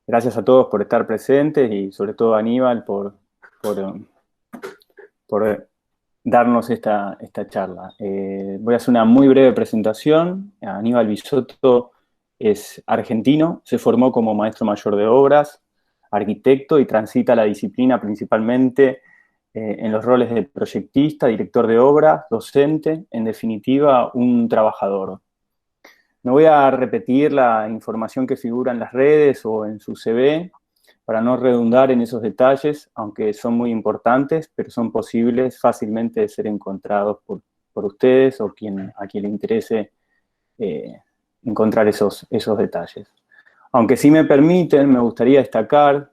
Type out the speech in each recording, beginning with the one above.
Gracias a todos por estar presentes y sobre todo a Aníbal por, por darnos esta charla. Voy a hacer una muy breve presentación. Aníbal Bisotto es argentino, se formó como maestro mayor de obras, arquitecto y transita la disciplina principalmente en los roles de proyectista, director de obra, docente, en definitiva, un trabajador. No voy a repetir la información que figura en las redes o en su CV para no redundar en esos detalles, aunque son muy importantes, pero son posibles fácilmente de ser encontrados por ustedes o a quien le interese encontrar esos detalles. Aunque si me permiten, me gustaría destacar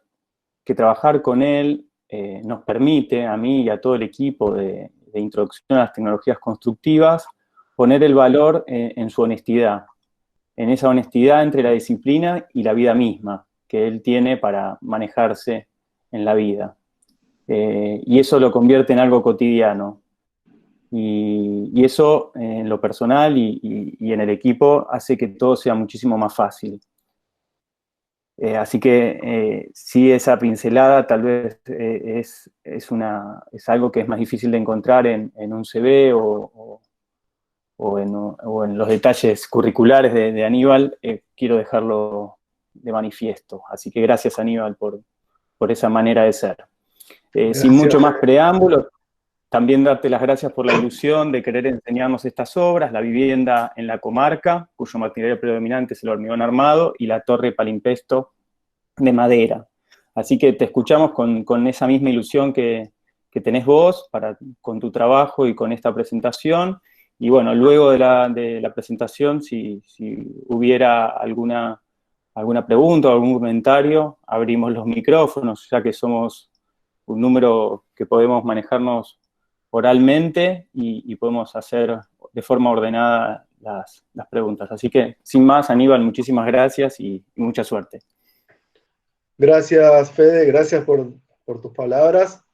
que trabajar con él nos permite, a mí y a todo el equipo de introducción a las tecnologías constructivas, poner el valor en su honestidad, en esa honestidad entre la disciplina y la vida misma que él tiene para manejarse en la vida. Y eso lo convierte en algo cotidiano. Y eso en lo personal y en el equipo hace que todo sea muchísimo más fácil. Así que sí, esa pincelada tal vez es algo que es más difícil de encontrar en un CV o en los detalles curriculares de Aníbal, quiero dejarlo de manifiesto. Así que gracias, Aníbal, por esa manera de ser. Sin Gracias. mucho más preámbulo, también darte las gracias por la ilusión de querer enseñarnos estas obras, la vivienda en la comarca, cuyo material predominante es el hormigón armado, y la torre palimpsesto de madera. Así que te escuchamos con esa misma ilusión que tenés vos con tu trabajo y con esta presentación. Y bueno, luego de la presentación, si hubiera alguna pregunta o algún comentario, abrimos los micrófonos, ya que somos un número que podemos manejarnos oralmente y podemos hacer de forma ordenada las preguntas. Así que, sin más, Aníbal, muchísimas gracias y mucha suerte. Gracias, Fede, gracias por tus palabras.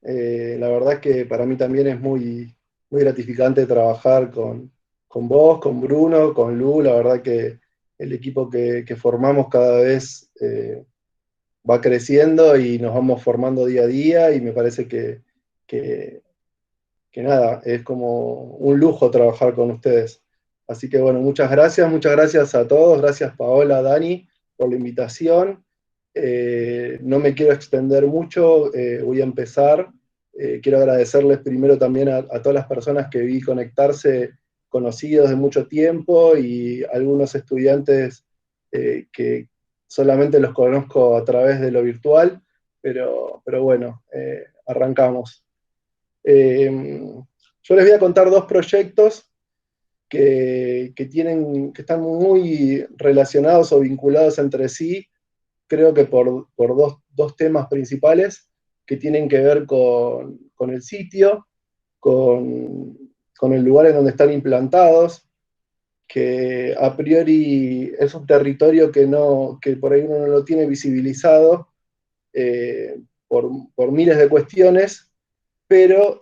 La verdad es que para mí también es muy gratificante trabajar con vos, con Bruno, con Lu. La verdad que el equipo que formamos cada vez va creciendo y nos vamos formando día a día y me parece que, que nada, es como un lujo trabajar con ustedes. Así que bueno, muchas gracias a todos, gracias Paola, Dani, por la invitación. No me quiero extender mucho, voy a empezar. Quiero agradecerles primero también a todas las personas que vi conectarse, conocidos de mucho tiempo, y algunos estudiantes que solamente los conozco a través de lo virtual, pero bueno, arrancamos. Yo les voy a contar dos proyectos que están muy relacionados o vinculados entre sí, creo que por dos temas principales que tienen que ver con el sitio, con el lugar en donde están implantados, que a priori es un territorio que por ahí uno no lo tiene visibilizado por miles de cuestiones, pero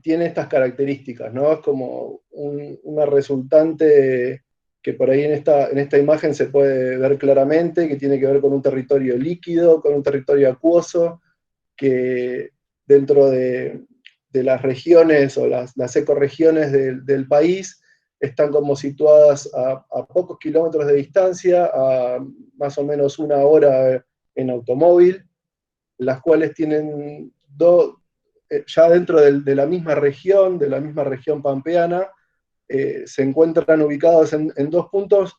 tiene estas características, ¿no? Es como una resultante que por ahí en esta imagen se puede ver claramente, que tiene que ver con un territorio líquido, con un territorio acuoso, que dentro de las regiones o las ecorregiones del país están como situadas a pocos kilómetros de distancia, a más o menos una hora en automóvil, las cuales tienen ya dentro de la misma región pampeana, se encuentran ubicados en dos puntos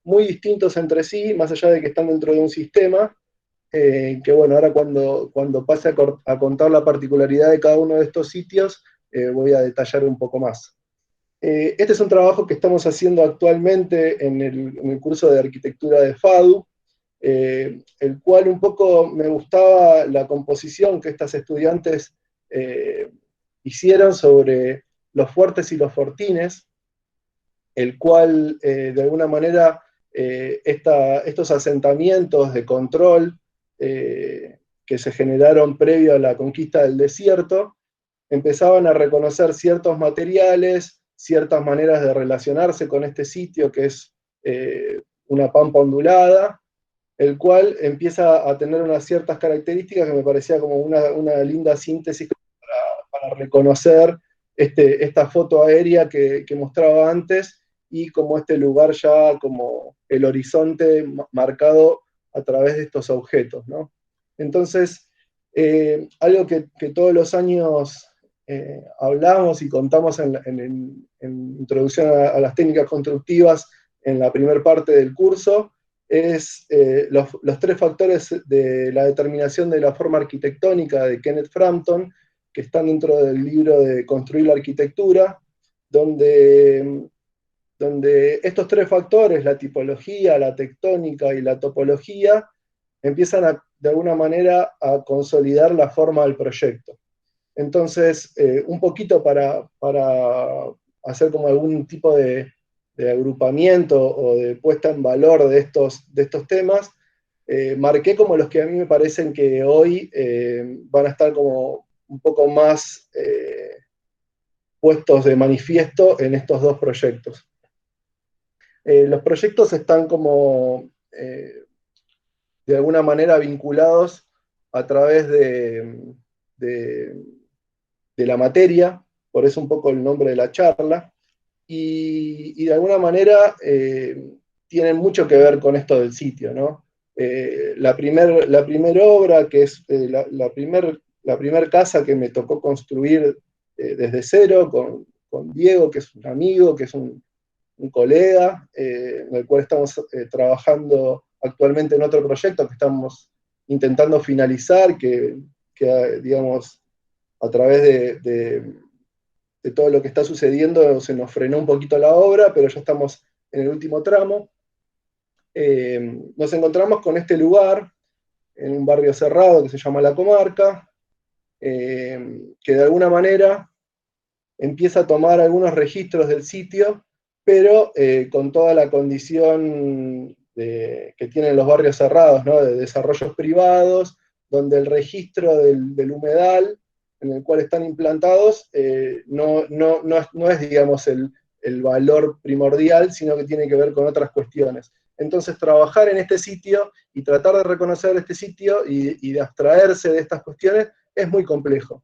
muy distintos entre sí, más allá de que están dentro de un sistema, que bueno, ahora cuando pase a contar la particularidad de cada uno de estos sitios, voy a detallar un poco más. Este es un trabajo que estamos haciendo actualmente en el curso de arquitectura de FADU, el cual un poco me gustaba la composición que estas estudiantes hicieron sobre los fuertes y los fortines, el cual de alguna manera estos asentamientos de control que se generaron previo a la conquista del desierto, empezaban a reconocer ciertos materiales, ciertas maneras de relacionarse con este sitio que es una pampa ondulada, el cual empieza a tener unas ciertas características que me parecía como una linda síntesis para reconocer esta foto aérea que mostraba antes, y como este lugar ya como el horizonte marcado a través de estos objetos, ¿no? Entonces, algo que todos los años hablamos y contamos en Introducción a las Técnicas Constructivas en la primera parte del curso, es los tres factores de la determinación de la forma arquitectónica de Kenneth Frampton, que están dentro del libro de Construir la Arquitectura, donde estos tres factores, la tipología, la tectónica y la topología, empiezan de alguna manera a consolidar la forma del proyecto. Entonces, un poquito para hacer como algún tipo de agrupamiento o de puesta en valor de estos temas, marqué como los que a mí me parecen que hoy van a estar como un poco más puestos de manifiesto en estos dos proyectos. Los proyectos están como de alguna manera vinculados a través de la materia, por eso un poco el nombre de la charla, y de alguna manera tienen mucho que ver con esto del sitio, ¿no? La primer obra, que es la primer casa que me tocó construir desde cero, con Diego, que es un amigo, que es un colega, en el cual estamos trabajando actualmente en otro proyecto que estamos intentando finalizar, digamos, a través de todo lo que está sucediendo, se nos frenó un poquito la obra, pero ya estamos en el último tramo. Nos encontramos con este lugar, en un barrio cerrado que se llama La Comarca, que de alguna manera empieza a tomar algunos registros del sitio, pero con toda la condición que tienen los barrios cerrados, ¿no? De desarrollos privados, donde el registro del humedal en el cual están implantados no es, digamos, el valor primordial, sino que tiene que ver con otras cuestiones. Entonces, trabajar en este sitio y tratar de reconocer este sitio y de abstraerse de estas cuestiones es muy complejo.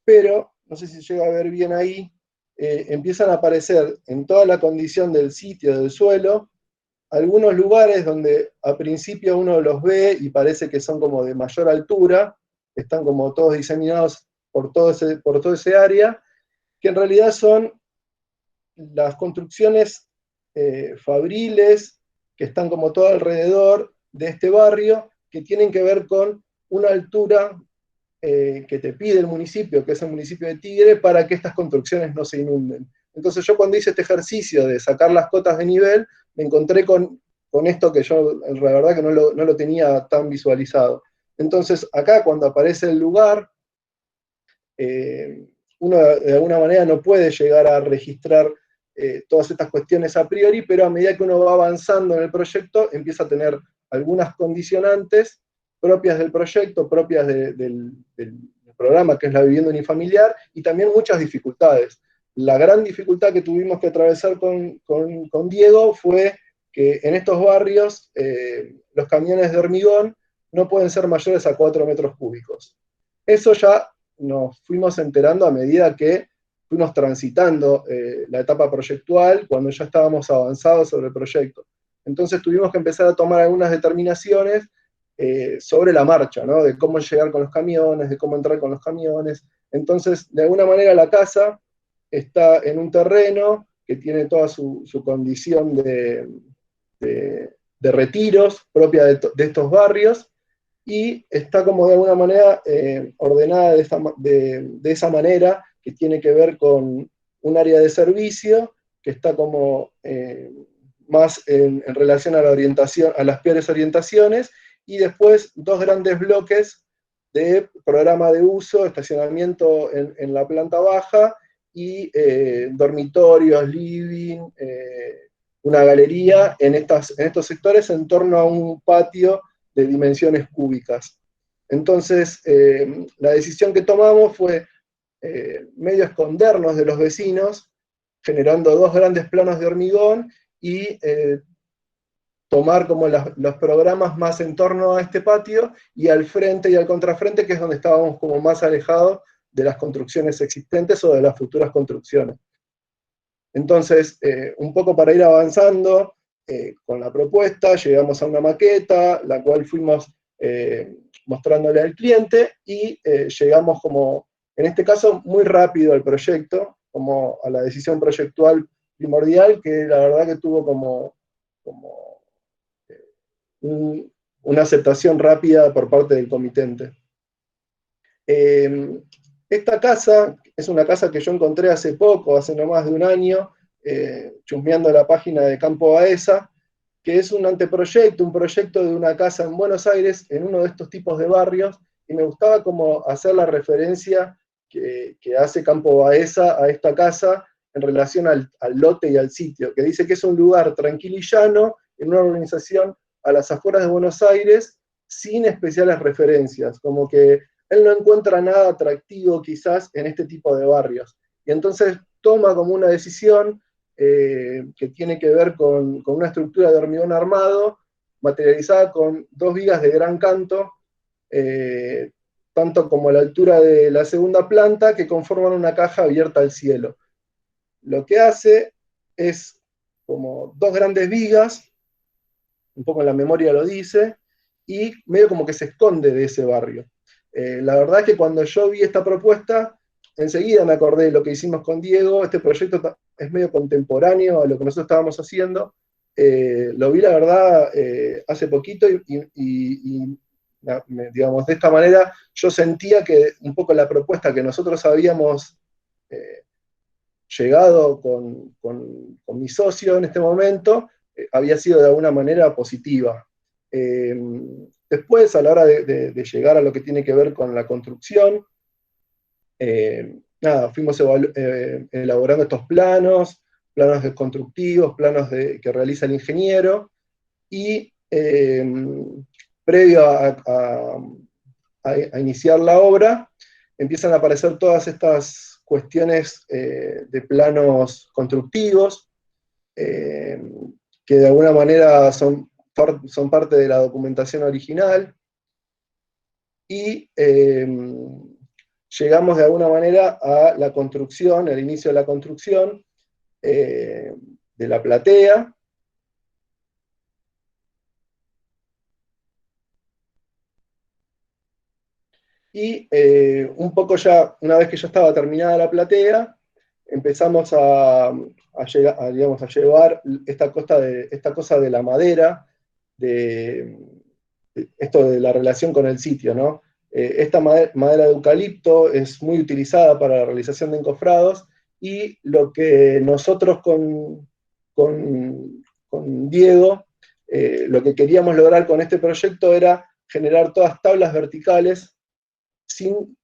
Pero, no sé si se llega a ver bien ahí, empiezan a aparecer en toda la condición del sitio, del suelo, algunos lugares donde a principio uno los ve y parece que son como de mayor altura, están como todos diseminados por todo ese área, que en realidad son las construcciones fabriles que están como todo alrededor de este barrio, que tienen que ver con una altura que te pide el municipio, que es el municipio de Tigre, para que estas construcciones no se inunden. Entonces yo cuando hice este ejercicio de sacar las cotas de nivel, me encontré con esto que yo la verdad que no lo tenía tan visualizado. Entonces acá cuando aparece el lugar, uno de alguna manera no puede llegar a registrar todas estas cuestiones a priori, pero a medida que uno va avanzando en el proyecto, empieza a tener algunas condicionantes propias del proyecto, propias del programa, que es la vivienda unifamiliar, y también muchas dificultades. La gran dificultad que tuvimos que atravesar con Diego fue que en estos barrios los camiones de hormigón no pueden ser mayores a 4 metros cúbicos. Eso ya nos fuimos enterando a medida que fuimos transitando la etapa proyectual, cuando ya estábamos avanzados sobre el proyecto. Entonces tuvimos que empezar a tomar algunas determinaciones sobre la marcha, ¿no? De cómo llegar con los camiones, de cómo entrar con los camiones. Entonces, de alguna manera la casa está en un terreno que tiene toda su condición de retiros propia de estos barrios, y está como de alguna manera ordenada de esa manera, que tiene que ver con un área de servicio que está como más en relación a la orientación, a las peores orientaciones, y después dos grandes bloques de programa de uso, estacionamiento en la planta baja, y dormitorios, living, una galería en estos sectores en torno a un patio de dimensiones cúbicas. Entonces, la decisión que tomamos fue medio escondernos de los vecinos, generando dos grandes planos de hormigón y tomar como los programas más en torno a este patio, y al frente y al contrafrente, que es donde estábamos como más alejados de las construcciones existentes o de las futuras construcciones. Entonces, un poco para ir avanzando con la propuesta, llegamos a una maqueta, la cual fuimos mostrándole al cliente, y llegamos como, en este caso, muy rápido al proyecto, como a la decisión proyectual primordial, que la verdad que tuvo como una aceptación rápida por parte del comitente. Esta casa es una casa que yo encontré hace poco, hace no más de un año, chusmeando la página de Campo Baeza, que es un anteproyecto, un proyecto de una casa en Buenos Aires, en uno de estos tipos de barrios, y me gustaba como hacer la referencia que hace Campo Baeza a esta casa en relación al lote y al sitio, que dice que es un lugar tranquilo y llano, en una urbanización a las afueras de Buenos Aires, sin especiales referencias, como que él no encuentra nada atractivo quizás en este tipo de barrios. Y entonces toma como una decisión que tiene que ver con una estructura de hormigón armado, materializada con 2 vigas de gran canto, tanto como a la altura de la segunda planta, que conforman una caja abierta al cielo. Lo que hace es como 2 grandes vigas, un poco en la memoria lo dice, y medio como que se esconde de ese barrio. La verdad es que cuando yo vi esta propuesta, enseguida me acordé de lo que hicimos con Diego. Este proyecto es medio contemporáneo a lo que nosotros estábamos haciendo. Lo vi, la verdad, hace poquito, y digamos, de esta manera yo sentía que un poco la propuesta que nosotros habíamos llegado con mi socio en este momento había sido de alguna manera positiva. Después, a la hora de llegar a lo que tiene que ver con la construcción, nada, fuimos elaborando estos planos constructivos, planos que realiza el ingeniero, y previo a iniciar la obra, empiezan a aparecer todas estas cuestiones de planos constructivos, que de alguna manera son parte de la documentación original, y llegamos de alguna manera a la construcción, al inicio de la construcción de la platea. Y un poco ya, una vez que ya estaba terminada la platea, empezamos a llevar esta cosa de la madera, esto de la relación con el sitio, ¿no? Esta madera de eucalipto es muy utilizada para la realización de encofrados, y lo que nosotros con Diego, lo que queríamos lograr con este proyecto era generar todas tablas verticales sin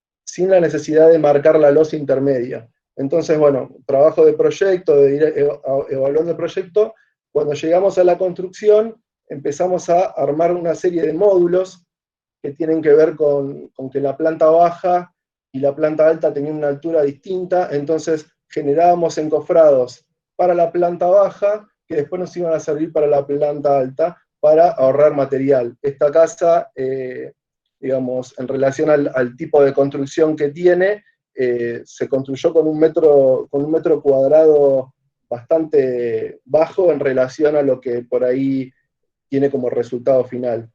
la necesidad de marcar la losa intermedia. Entonces, bueno, trabajo de proyecto, de ir evaluando el proyecto. Cuando llegamos a la construcción, empezamos a armar una serie de módulos que tienen que ver con que la planta baja y la planta alta tenían una altura distinta, entonces generábamos encofrados para la planta baja, que después nos iban a servir para la planta alta, para ahorrar material. Esta casa, digamos, en relación al tipo de construcción que tiene, se construyó con un metro cuadrado bastante bajo en relación a lo que por ahí tiene como resultado final.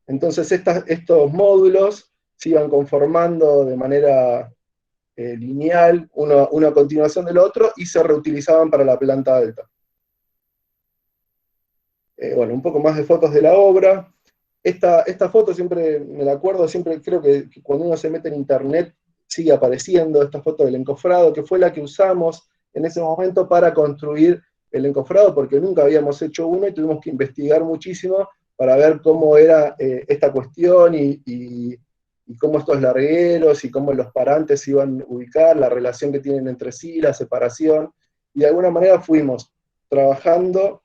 Entonces estos módulos se iban conformando de manera lineal, uno a continuación del otro, y se reutilizaban para la planta alta. Bueno, un poco más de fotos de la obra. Esta foto siempre me la acuerdo, siempre creo que cuando uno se mete en internet sigue apareciendo esta foto del encofrado, que fue la que usamos en ese momento para construir el encofrado, porque nunca habíamos hecho uno y tuvimos que investigar muchísimo para ver cómo era esta cuestión, y cómo estos largueros y cómo los parantes se iban a ubicar, la relación que tienen entre sí, la separación, y de alguna manera fuimos trabajando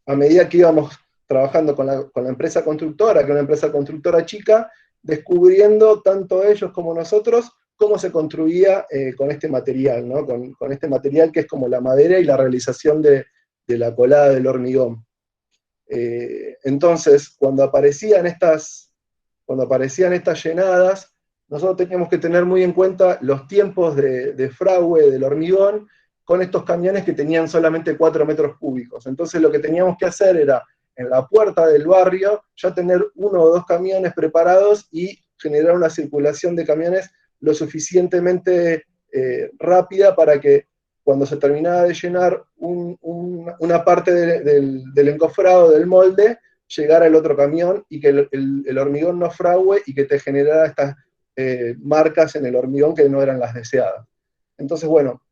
a medida que íbamos trabajando con la empresa constructora, que es una empresa constructora chica, descubriendo tanto ellos como nosotros cómo se construía con este material, ¿no? Con este material que es como la madera y la realización de la colada del hormigón. Entonces, cuando aparecían estas llenadas, nosotros teníamos que tener muy en cuenta los tiempos de fragüe del hormigón con estos camiones que tenían solamente 4 metros cúbicos. Entonces lo que teníamos que hacer era, en la puerta del barrio, ya tener 1 o 2 camiones preparados y generar una circulación de camiones lo suficientemente rápida para que cuando se terminaba de llenar una parte del encofrado del molde, llegara el otro camión y que el hormigón no fragüe y que te generara estas marcas en el hormigón que no eran las deseadas. Entonces, bueno,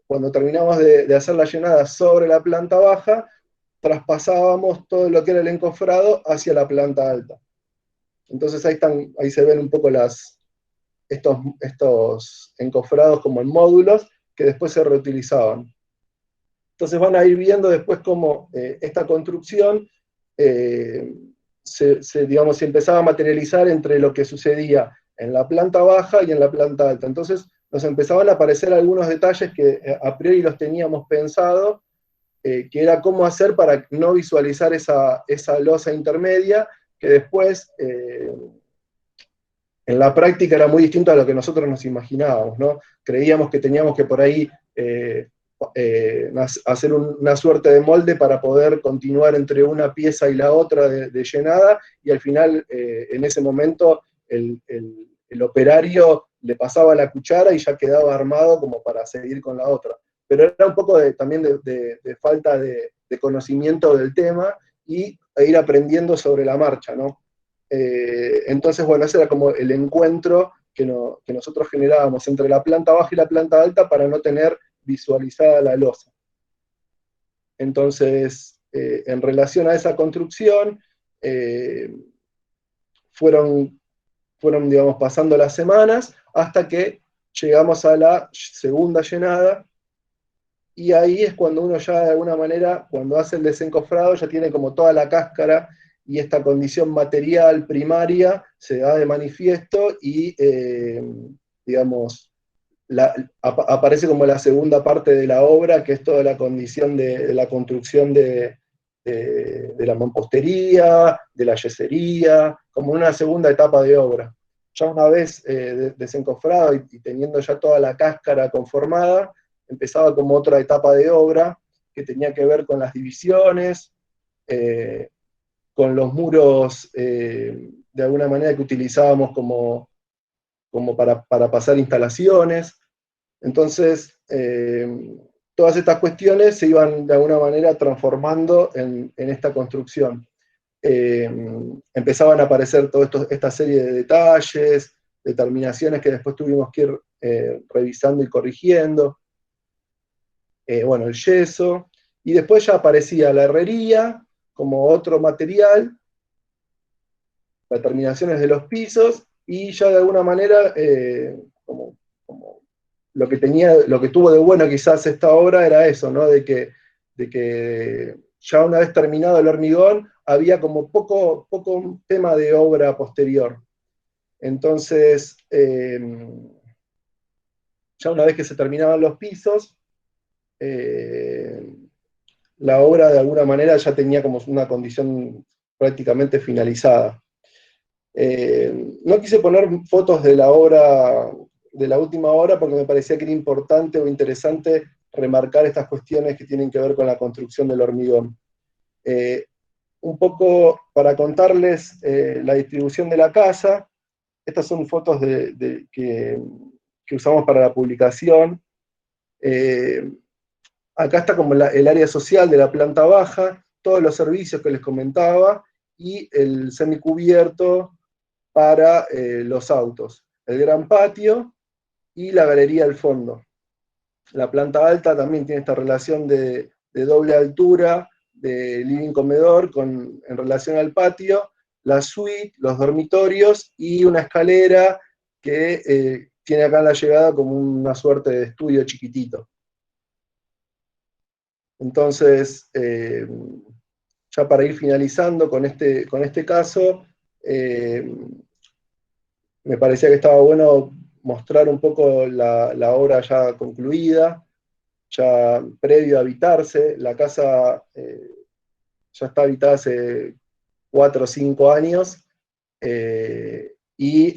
cuando terminamos de hacer la llenada sobre la planta baja, traspasábamos todo lo que era el encofrado hacia la planta alta. Entonces ahí se ven un poco estos encofrados como en módulos que después se reutilizaban. Entonces van a ir viendo después cómo esta construcción se empezaba a materializar entre lo que sucedía en la planta baja y en la planta alta. Entonces nos empezaban a aparecer algunos detalles que a priori los teníamos pensado, que era cómo hacer para no visualizar esa losa intermedia, que después en la práctica era muy distinto a lo que nosotros nos imaginábamos, ¿no? Creíamos que teníamos que por ahí hacer una suerte de molde para poder continuar entre una pieza y la otra de llenada, y al final, en ese momento, el operario le pasaba la cuchara y ya quedaba armado como para seguir con la otra. Pero era un poco también de falta de conocimiento del tema e ir aprendiendo sobre la marcha, ¿no? Entonces, bueno, ese era como el encuentro que nosotros generábamos entre la planta baja y la planta alta para no tener visualizada la losa. Entonces, en relación a esa construcción, fueron, digamos, pasando las semanas hasta que llegamos a la segunda llenada, y ahí es cuando uno ya de alguna manera, cuando hace el desencofrado, ya tiene como toda la cáscara y esta condición material primaria se da de manifiesto y, digamos, aparece como la segunda parte de la obra, que es toda la condición de la construcción de la mampostería, de la yesería, como una segunda etapa de obra. Ya una vez desencofrado y teniendo ya toda la cáscara conformada, empezaba como otra etapa de obra que tenía que ver con las divisiones, con los muros de alguna manera que utilizábamos como para pasar instalaciones. Entonces, todas estas cuestiones se iban de alguna manera transformando en esta construcción. Empezaban a aparecer toda esta serie de detalles, determinaciones que después tuvimos que ir revisando y corrigiendo. Bueno, el yeso, y después ya aparecía la herrería como otro material, las terminaciones de los pisos, y ya de alguna manera, como lo que tuvo de bueno quizás esta obra era eso, ¿no? De que ya una vez terminado el hormigón, había como poco tema de obra posterior. Entonces, ya una vez que se terminaban los pisos, la obra de alguna manera ya tenía como una condición prácticamente finalizada. No quise poner fotos de la obra, de la última hora, porque me parecía que era importante o interesante remarcar estas cuestiones que tienen que ver con la construcción del hormigón. Un poco para contarles la distribución de la casa. Estas son fotos que usamos para la publicación. Acá está como el área social de la planta baja, todos los servicios que les comentaba, y el semicubierto para los autos, el gran patio y la galería al fondo. La planta alta también tiene esta relación de doble altura, de living-comedor en relación al patio, la suite, los dormitorios y una escalera que tiene acá en la llegada como una suerte de estudio chiquitito. Entonces, ya para ir finalizando con este caso, me parecía que estaba bueno mostrar un poco la obra ya concluida, ya previo a habitarse. La casa ya está habitada hace 4 o 5 años, y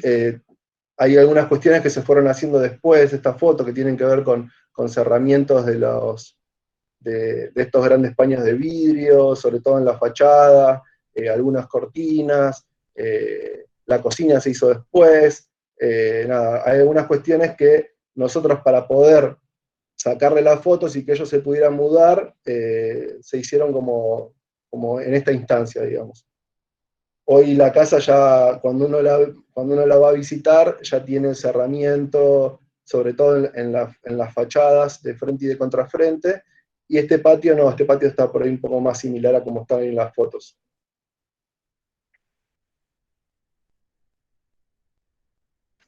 hay algunas cuestiones que se fueron haciendo después de esta foto que tienen que ver con cerramientos de estos grandes paños de vidrio, sobre todo en la fachada, algunas cortinas, la cocina se hizo después, nada, hay algunas cuestiones que nosotros para poder sacarle las fotos y que ellos se pudieran mudar, se hicieron como en esta instancia, digamos. Hoy la casa ya, cuando uno la va a visitar, ya tiene cerramiento, sobre todo en las fachadas de frente y de contrafrente, y este patio no, este patio está por ahí un poco más similar a como están en las fotos.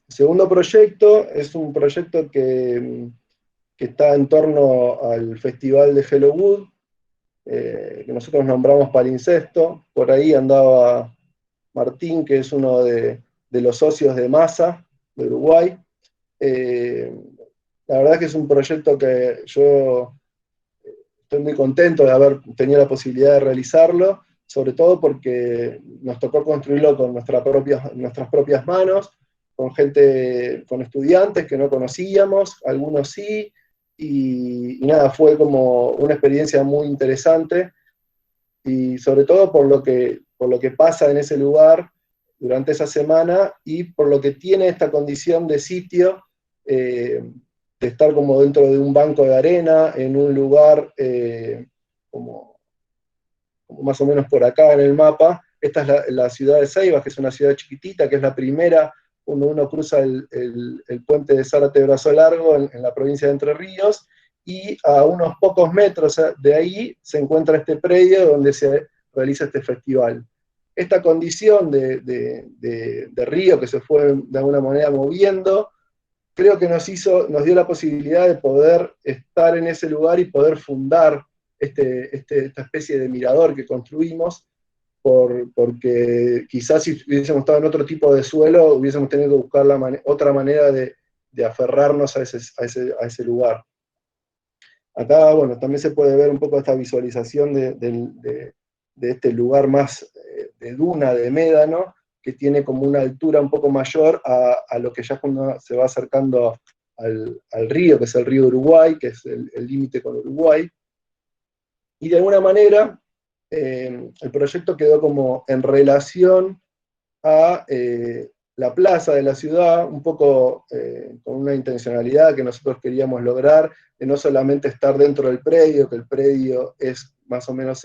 El segundo proyecto es un proyecto que está en torno al Festival de Hellowood, que nosotros nombramos Palincesto. Por ahí andaba Martín, que es uno de los socios de MASA, de Uruguay. Eh, la verdad que es un proyecto que yo estoy muy contento de haber tenido la posibilidad de realizarlo, sobre todo porque nos tocó construirlo con nuestras propias manos, con gente, con estudiantes que no conocíamos, algunos sí, y nada, fue como una experiencia muy interesante, y sobre todo por lo que pasa en ese lugar durante esa semana y por lo que tiene esta condición de sitio, de estar como dentro de un banco de arena, en un lugar como, como más o menos por acá en el mapa. Esta es la ciudad de Ceibas, que es una ciudad chiquitita, que es la primera cuando uno cruza el puente de Zárate Brazo Largo en la provincia de Entre Ríos, y a unos pocos metros de ahí se encuentra este predio donde se realiza este festival. Esta condición de río que se fue de alguna manera moviendo, creo que nos dio la posibilidad de poder estar en ese lugar y poder fundar esta especie de mirador que construimos, porque quizás si hubiésemos estado en otro tipo de suelo, hubiésemos tenido que buscar otra manera de aferrarnos a ese lugar. Acá, bueno, también se puede ver un poco esta visualización de este lugar más de duna, de médano, que tiene como una altura un poco mayor a lo que ya cuando se va acercando al río, que es el río Uruguay, que es el límite con Uruguay. Y de alguna manera, el proyecto quedó como en relación a la plaza de la ciudad, un poco con una intencionalidad que nosotros queríamos lograr, de no solamente estar dentro del predio, que el predio es más o menos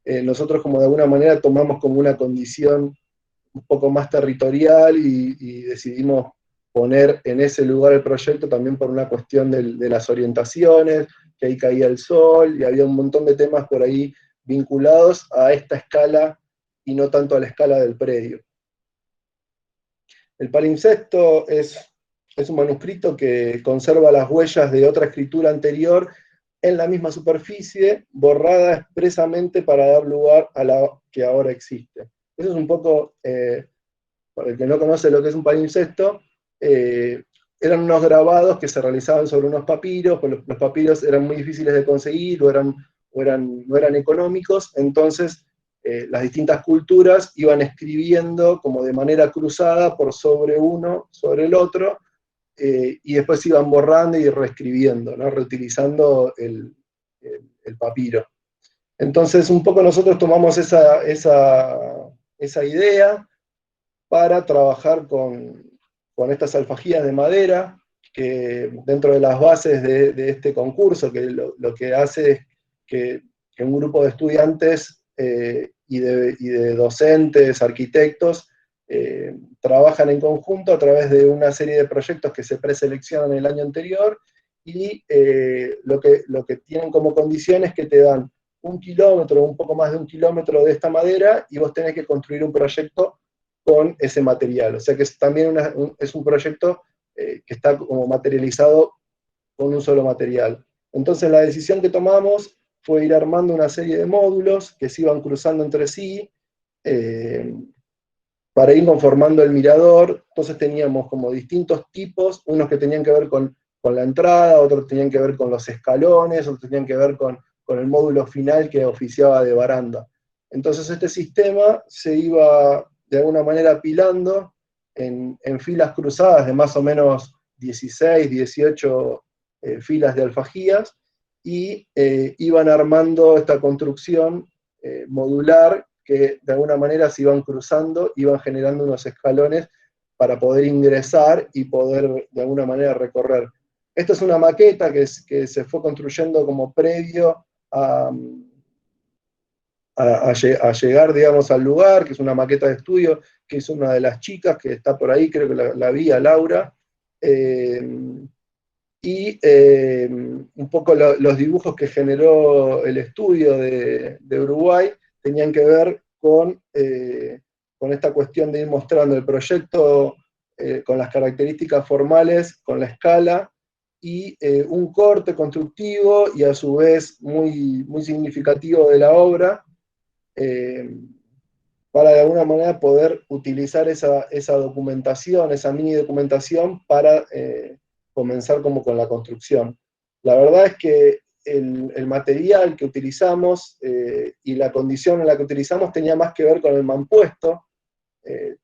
nosotros como de alguna manera tomamos como una condición un poco más territorial y decidimos poner en ese lugar el proyecto también por una cuestión de las orientaciones, que ahí caía el sol, y había un montón de temas por ahí vinculados a esta escala y no tanto a la escala del predio. El palimpsesto es un manuscrito que conserva las huellas de otra escritura anterior en la misma superficie, borrada expresamente para dar lugar a la que ahora existe. Eso es un poco, para el que no conoce lo que es un palimpsesto, eran unos grabados que se realizaban sobre unos papiros, pues los papiros eran muy difíciles de conseguir no eran económicos, entonces las distintas culturas iban escribiendo como de manera cruzada por sobre uno, sobre el otro, y después iban borrando y reescribiendo, ¿no? Reutilizando el papiro. Entonces un poco nosotros tomamos esa idea para trabajar con estas alfajías de madera, que dentro de las bases de este concurso, que lo que hace es que un grupo de estudiantes y de docentes, arquitectos, trabajan en conjunto a través de una serie de proyectos que se preseleccionan el año anterior, y lo que tienen como condición es que te dan 1 kilómetro, un poco más de 1 kilómetro de esta madera, y vos tenés que construir un proyecto con ese material. O sea que es también es un proyecto que está como materializado con un solo material. Entonces la decisión que tomamos fue ir armando una serie de módulos que se iban cruzando entre sí, para ir conformando el mirador. Entonces teníamos como distintos tipos, unos que tenían que ver con la entrada, otros tenían que ver con los escalones, otros tenían que ver con con el módulo final que oficiaba de baranda. Entonces este sistema se iba de alguna manera apilando en filas cruzadas de más o menos 16, 18 filas de alfajías, y iban armando esta construcción modular que de alguna manera se iban cruzando, iban generando unos escalones para poder ingresar y poder de alguna manera recorrer. Esta es una maqueta que se fue construyendo como previo a llegar, digamos, al lugar, que es una maqueta de estudio, que es una de las chicas que está por ahí, creo que la vi, a Laura. Un poco los dibujos que generó el estudio de Uruguay tenían que ver con esta cuestión de ir mostrando el proyecto con las características formales, con la escala, y un corte constructivo y a su vez muy, muy significativo de la obra, para de alguna manera poder utilizar esa documentación, esa mini documentación para comenzar como con la construcción. La verdad es que el material que utilizamos y la condición en la que utilizamos tenía más que ver con el mampuesto,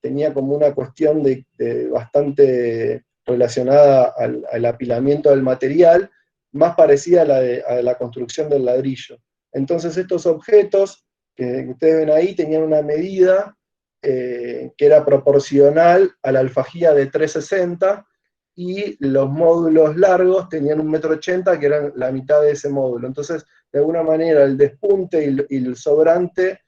tenía como una cuestión de bastante relacionada al apilamiento del material, más parecida a la construcción del ladrillo. Entonces estos objetos que ustedes ven ahí tenían una medida que era proporcional a la alfajía de 360, y los módulos largos tenían 1,80 m, que eran la mitad de ese módulo. Entonces, de alguna manera, el despunte y el sobrante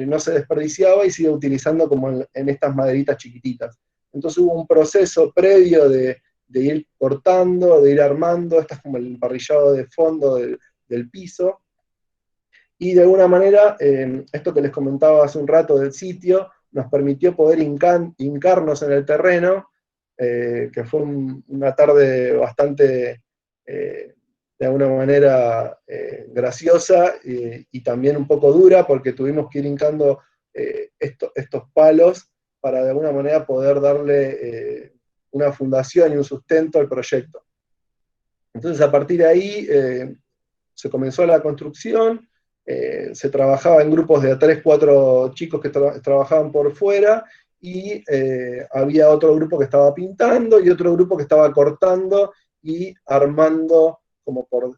no se desperdiciaba y se iba utilizando como en estas maderitas chiquititas. Entonces hubo un proceso previo de ir cortando, de ir armando, esto es como el parrillado de fondo del piso, y de alguna manera, esto que les comentaba hace un rato del sitio, nos permitió poder hincarnos en el terreno, que fue una tarde bastante, de alguna manera, graciosa y también un poco dura, porque tuvimos que ir hincando estos palos para de alguna manera poder darle una fundación y un sustento al proyecto. Entonces a partir de ahí se comenzó la construcción. Se trabajaba en grupos de 3, 4 chicos que trabajaban por fuera, y había otro grupo que estaba pintando y otro grupo que estaba cortando y armando como por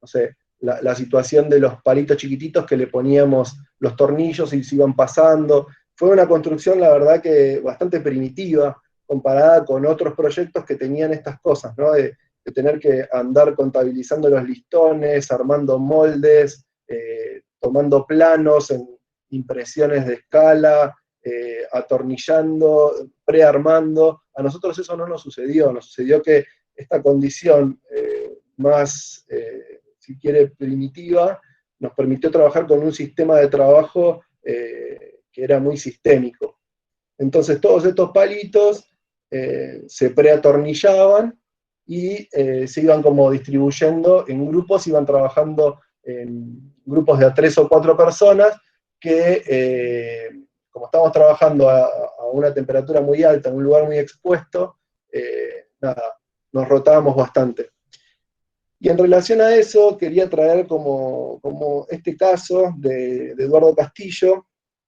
no sé, la situación de los palitos chiquititos que le poníamos los tornillos y se iban pasando. Fue una construcción, la verdad, que bastante primitiva comparada con otros proyectos que tenían estas cosas, ¿no? De tener que andar contabilizando los listones, armando moldes, tomando planos en impresiones de escala, atornillando, prearmando. A nosotros eso no nos sucedió que esta condición más, si quiere, primitiva, nos permitió trabajar con un sistema de trabajo que era muy sistémico. Entonces todos estos palitos se preatornillaban y se iban como distribuyendo en grupos, iban trabajando en grupos de a 3 o 4 personas que, como estamos trabajando a una temperatura muy alta, en un lugar muy expuesto, nada, nos rotábamos bastante. Y en relación a eso, quería traer como este caso de Eduardo Castillo,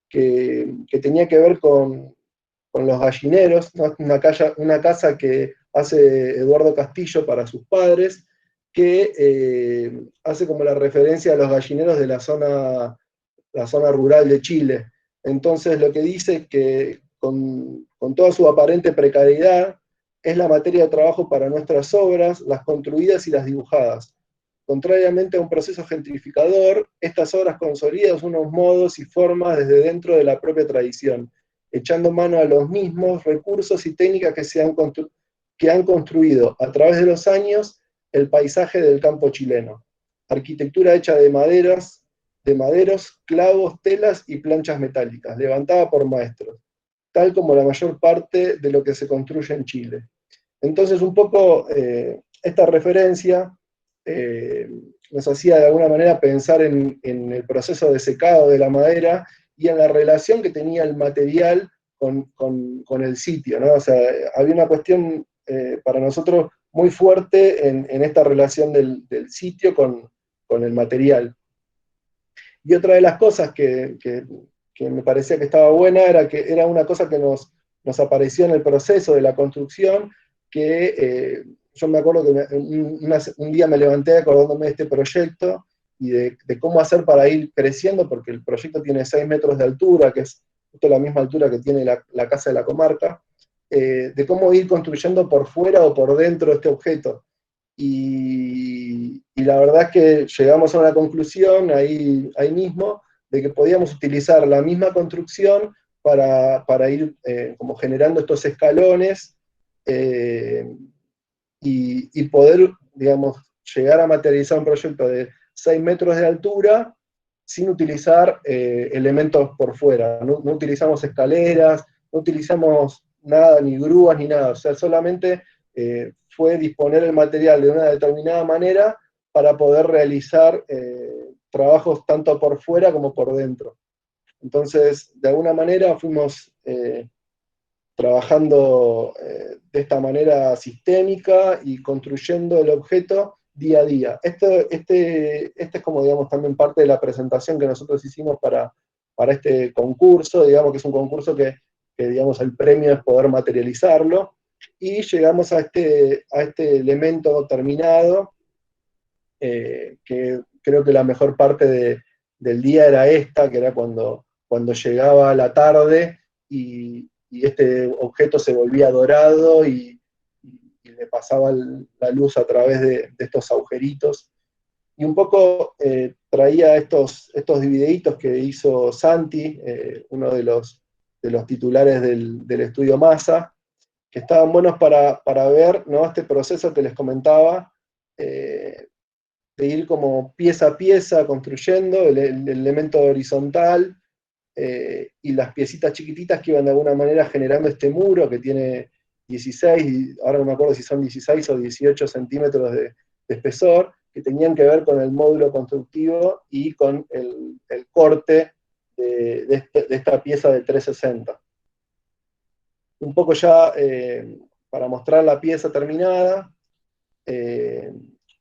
que tenía que ver con los gallineros, ¿no? Una casa que hace Eduardo Castillo para sus padres, que hace como la referencia a los gallineros de la zona rural de Chile. Entonces lo que dice es que con toda su aparente precariedad, es la materia de trabajo para nuestras obras, las construidas y las dibujadas. Contrariamente a un proceso gentrificador, estas obras consolidan unos modos y formas desde dentro de la propia tradición, echando mano a los mismos recursos y técnicas que han construido a través de los años el paisaje del campo chileno. Arquitectura hecha de maderos, clavos, telas y planchas metálicas, levantada por maestros, tal como la mayor parte de lo que se construye en Chile. Entonces, un poco esta referencia nos hacía de alguna manera pensar en el proceso de secado de la madera y en la relación que tenía el material con el sitio, ¿no? O sea, había una cuestión para nosotros muy fuerte en esta relación del sitio con con el material. Y otra de las cosas que me parecía que estaba buena era que era una cosa que nos apareció en el proceso de la construcción, que yo me acuerdo que un día me levanté acordándome de este proyecto y de cómo hacer para ir creciendo, porque el proyecto tiene 6 metros de altura, que es justo la misma altura que tiene la Casa de la Comarca, de cómo ir construyendo por fuera o por dentro este objeto. Y la verdad es que llegamos a una conclusión ahí mismo de que podíamos utilizar la misma construcción para ir como generando estos escalones eh, y poder, digamos, llegar a materializar un proyecto de 6 metros de altura sin utilizar elementos por fuera. No utilizamos escaleras, no utilizamos nada, ni grúas, ni nada. O sea, solamente fue disponer el material de una determinada manera para poder realizar trabajos tanto por fuera como por dentro. Entonces, de alguna manera fuimos trabajando de esta manera sistémica y construyendo el objeto día a día. Este es como, digamos, también parte de la presentación que nosotros hicimos para este concurso, digamos que es un concurso que, digamos, el premio es poder materializarlo, y llegamos a este elemento terminado, que creo que la mejor parte del día era esta, que era cuando llegaba la tarde y este objeto se volvía dorado y le pasaba la luz a través de estos agujeritos. Y un poco traía estos videitos que hizo Santi, uno de los titulares del estudio Massa, que estaban buenos para ver, ¿no?, este proceso que les comentaba, de ir como pieza a pieza construyendo el elemento horizontal, y las piecitas chiquititas que iban de alguna manera generando este muro que tiene 16, y ahora no me acuerdo si son 16 o 18 centímetros de espesor, que tenían que ver con el módulo constructivo y con el corte de esta pieza de 360. Un poco ya para mostrar la pieza terminada,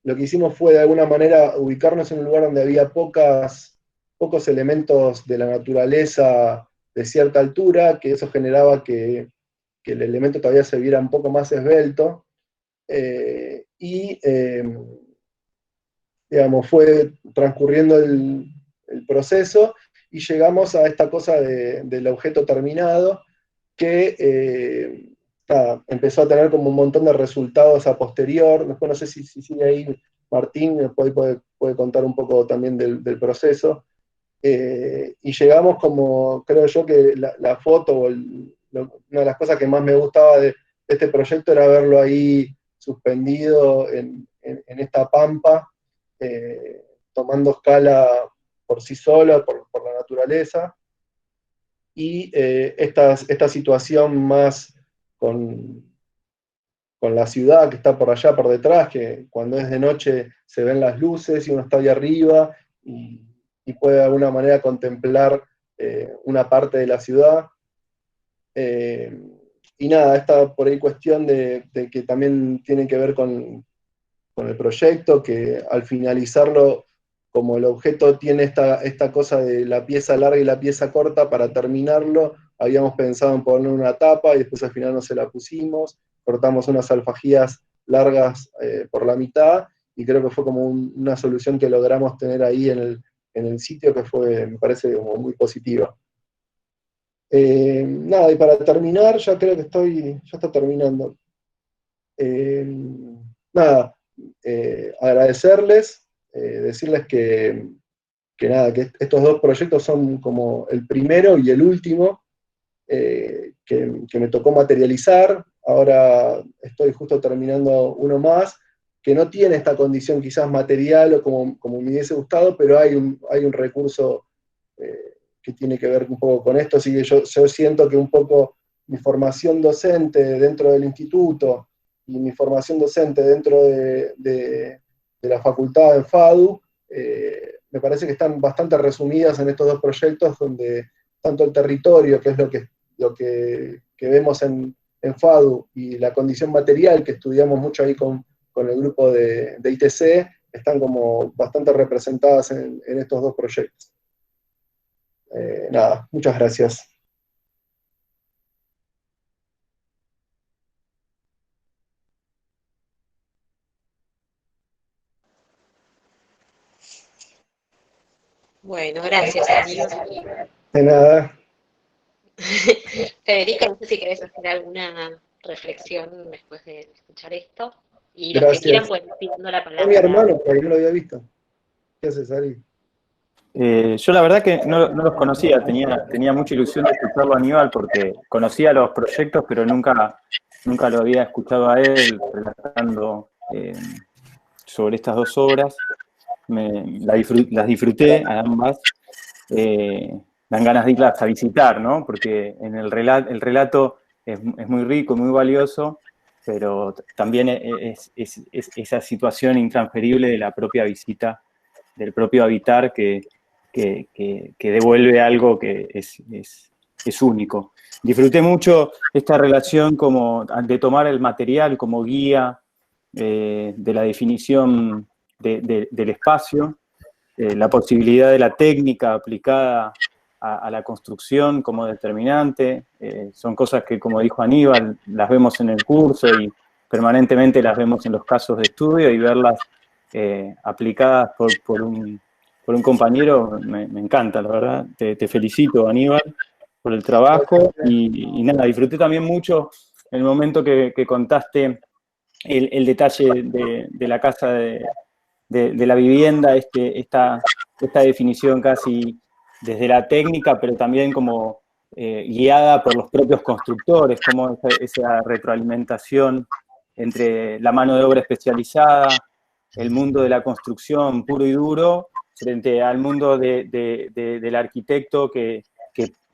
lo que hicimos fue de alguna manera ubicarnos en un lugar donde había pocos elementos de la naturaleza de cierta altura, que eso generaba que el elemento todavía se viera un poco más esbelto, digamos, fue transcurriendo el proceso y llegamos a esta cosa del objeto terminado, que empezó a tener como un montón de resultados a posterior. Después no sé si sigue ahí Martín, después puede contar un poco también del proceso. Y llegamos como, creo yo que la foto, una de las cosas que más me gustaba de este proyecto era verlo ahí suspendido en esta pampa, tomando escala por sí solo, por la naturaleza, y esta situación más con la ciudad que está por allá, por detrás, que cuando es de noche se ven las luces y uno está ahí arriba y puede de alguna manera contemplar una parte de la ciudad. Y nada, esta por ahí cuestión de que también tiene que ver con el proyecto, que al finalizarlo, como el objeto tiene esta cosa de la pieza larga y la pieza corta, para terminarlo habíamos pensado en poner una tapa y después al final no se la pusimos, cortamos unas alfajías largas por la mitad, y creo que fue como una solución que logramos tener ahí en el sitio, que fue, me parece, como muy positiva. Nada, y para terminar, ya creo que ya está terminando. Nada, agradecerles, decirles nada, que estos dos proyectos son como el primero y el último que me tocó materializar. Ahora estoy justo terminando uno más, que no tiene esta condición quizás material o como me hubiese gustado, pero hay un recurso que tiene que ver un poco con esto, así que yo siento que un poco mi formación docente dentro del instituto y mi formación docente dentro de la facultad de FADU, me parece que están bastante resumidas en estos dos proyectos, donde tanto el territorio, que es lo que vemos en FADU, y la condición material, que estudiamos mucho ahí con el grupo de ITC, están como bastante representadas en estos dos proyectos. Nada, muchas gracias. Bueno, gracias, Aníbal. De nada. Federica, no sé si querés hacer alguna reflexión después de escuchar esto. Y los que quieran Gracias. pueden ir pidiendo la Es mi palabra. hermano, porque no lo había visto. ¿Qué haces, Ari? Yo la verdad que no los conocía, tenía mucha ilusión de escucharlo a Aníbal porque conocía los proyectos, pero nunca lo había escuchado a él relatando sobre estas dos obras. Las disfruté a ambas. Dan ganas de irlas a visitar, ¿no? Porque en el relato es muy rico, muy valioso, pero también es esa situación intransferible de la propia visita, del propio habitar que devuelve algo que es único. Disfruté mucho esta relación como de tomar el material como guía de la definición del espacio, la posibilidad de la técnica aplicada a la construcción como determinante. Son cosas que, como dijo Aníbal, las vemos en el curso y permanentemente las vemos en los casos de estudio, y verlas aplicadas por un compañero me encanta, la verdad. Te felicito, Aníbal, por el trabajo, y nada, disfruté también mucho el momento que contaste el detalle de la casa de la vivienda, esta definición casi desde la técnica, pero también como guiada por los propios constructores, como esa retroalimentación entre la mano de obra especializada, el mundo de la construcción puro y duro, frente al mundo del arquitecto que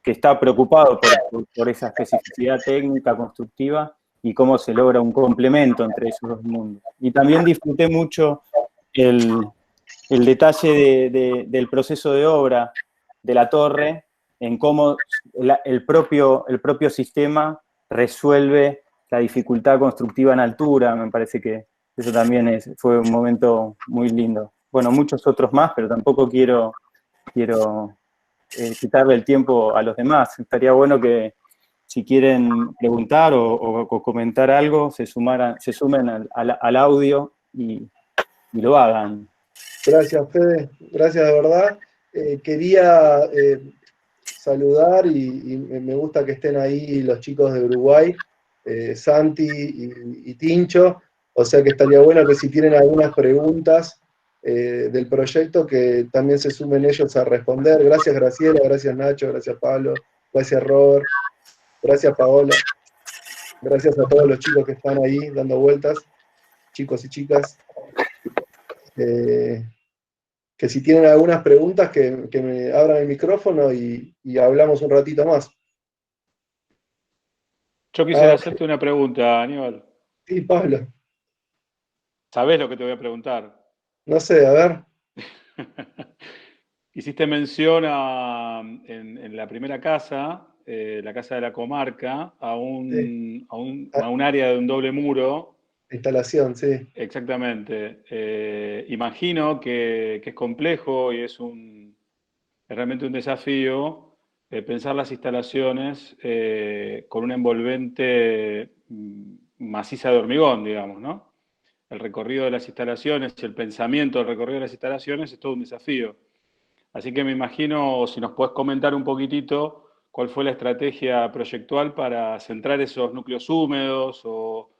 está preocupado por esa especificidad técnica, constructiva, y cómo se logra un complemento entre esos dos mundos. Y también disfruté mucho el detalle del proceso de obra de la torre, en cómo el propio sistema resuelve la dificultad constructiva en altura. Me parece que eso también fue un momento muy lindo. Bueno, muchos otros más, pero tampoco quiero quitarle el tiempo a los demás. Estaría bueno que, si quieren preguntar o comentar algo, se sumen al audio y lo hagan. Gracias, Fede. Gracias de verdad. Quería saludar y me gusta que estén ahí los chicos de Uruguay, Santi y Tincho. O sea que estaría bueno que si tienen algunas preguntas del proyecto, que también se sumen ellos a responder. Gracias, Graciela. Gracias, Nacho. Gracias, Pablo. Gracias, Robert. Gracias, Paola. Gracias a todos los chicos que están ahí dando vueltas, chicos y chicas. Que si tienen algunas preguntas, que me abran el micrófono y hablamos un ratito más. Yo quisiera hacerte una pregunta, Aníbal. Sí, Pablo. ¿Sabés lo que te voy a preguntar? No sé, a ver. Hiciste mención en la primera casa, la casa de la comarca, a un área de un doble muro. Instalación, sí. Exactamente. Imagino que es complejo y es realmente un desafío pensar las instalaciones con una envolvente maciza de hormigón, digamos, ¿no? El recorrido de las instalaciones y el pensamiento del recorrido de las instalaciones es todo un desafío. Así que me imagino, si nos podés comentar un poquitito cuál fue la estrategia proyectual para centrar esos núcleos húmedos o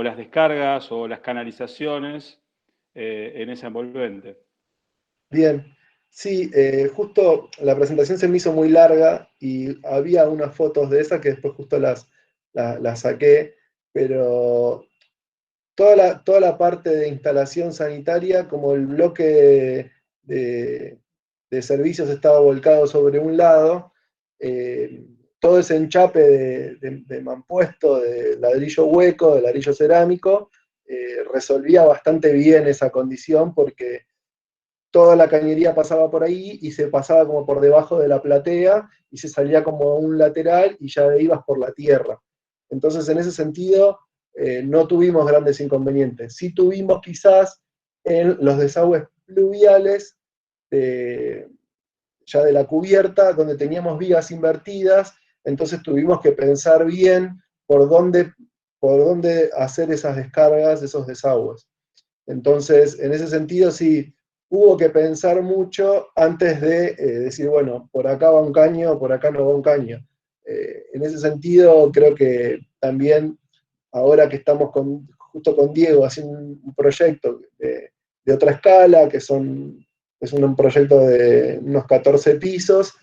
las descargas o las canalizaciones en esa envolvente. Bien. Sí, justo la presentación se me hizo muy larga y había unas fotos de esas que después justo las saqué, pero toda la parte de instalación sanitaria, como el bloque de servicios estaba volcado sobre un lado, todo ese enchape de mampuesto, de ladrillo hueco, de ladrillo cerámico, resolvía bastante bien esa condición, porque toda la cañería pasaba por ahí y se pasaba como por debajo de la platea y se salía como a un lateral y ya ibas por la tierra. Entonces, en ese sentido, no tuvimos grandes inconvenientes. Sí tuvimos quizás en los desagües pluviales ya de la cubierta, donde teníamos vigas invertidas, entonces tuvimos que pensar bien por dónde hacer esas descargas, esos desagües. Entonces, en ese sentido, sí, hubo que pensar mucho antes de decir, bueno, por acá va un caño, por acá no va un caño. En ese sentido, creo que también, ahora que estamos justo con Diego haciendo un proyecto de otra escala, es un proyecto de unos 14 pisos,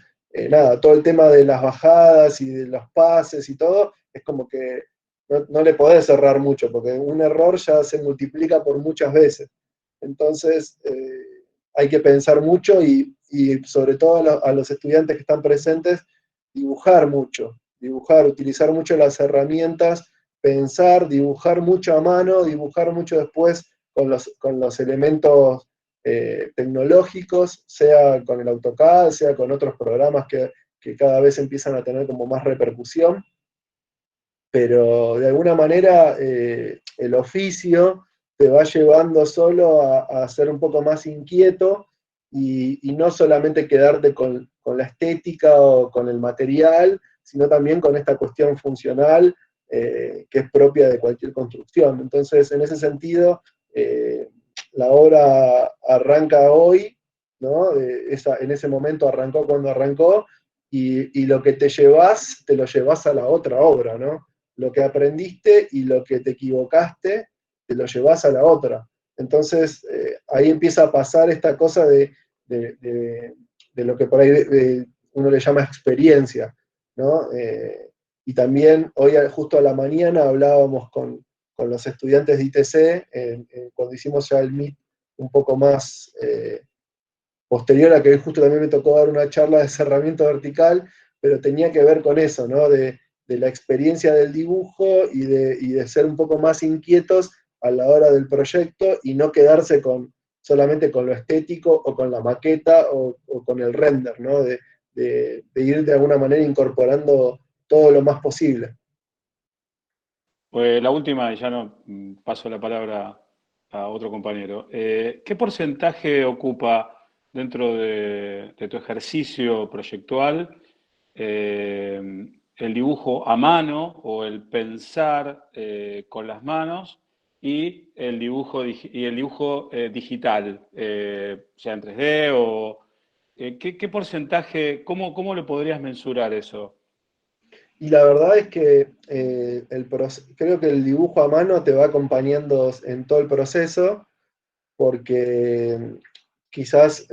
nada, todo el tema de las bajadas y de los pases y todo, es como que no le podés cerrar mucho, porque un error ya se multiplica por muchas veces. Entonces, hay que pensar mucho y sobre todo a los estudiantes que están presentes, dibujar mucho, utilizar mucho las herramientas, pensar, dibujar mucho a mano, dibujar mucho después con los elementos tecnológicos, sea con el AutoCAD, sea con otros programas que cada vez empiezan a tener como más repercusión, pero de alguna manera el oficio te va llevando solo a ser un poco más inquieto y no solamente quedarte con la estética o con el material, sino también con esta cuestión funcional que es propia de cualquier construcción. Entonces, en ese sentido, la obra arranca hoy, ¿no? En ese momento arrancó cuando arrancó, y lo que te lo llevas a la otra obra, ¿no? Lo que aprendiste y lo que te equivocaste, te lo llevas a la otra. Entonces, ahí empieza a pasar esta cosa de lo que por ahí uno le llama experiencia, ¿no? Y también hoy, justo a la mañana, hablábamos con los estudiantes de ITC, cuando hicimos ya el Meet un poco más posterior a que hoy justo también me tocó dar una charla de cerramiento vertical, pero tenía que ver con eso, ¿no? De la experiencia del dibujo y de ser un poco más inquietos a la hora del proyecto y no quedarse solamente con lo estético o con la maqueta o con el render, ¿no? De ir de alguna manera incorporando todo lo más posible. Pues la última, y ya no paso la palabra a otro compañero. ¿Qué porcentaje ocupa dentro de tu ejercicio proyectual el dibujo a mano o el pensar con las manos y el dibujo digital, sea en 3D o... ¿qué porcentaje, cómo lo podrías mensurar eso? Y la verdad es que creo que el dibujo a mano te va acompañando en todo el proceso, porque quizás,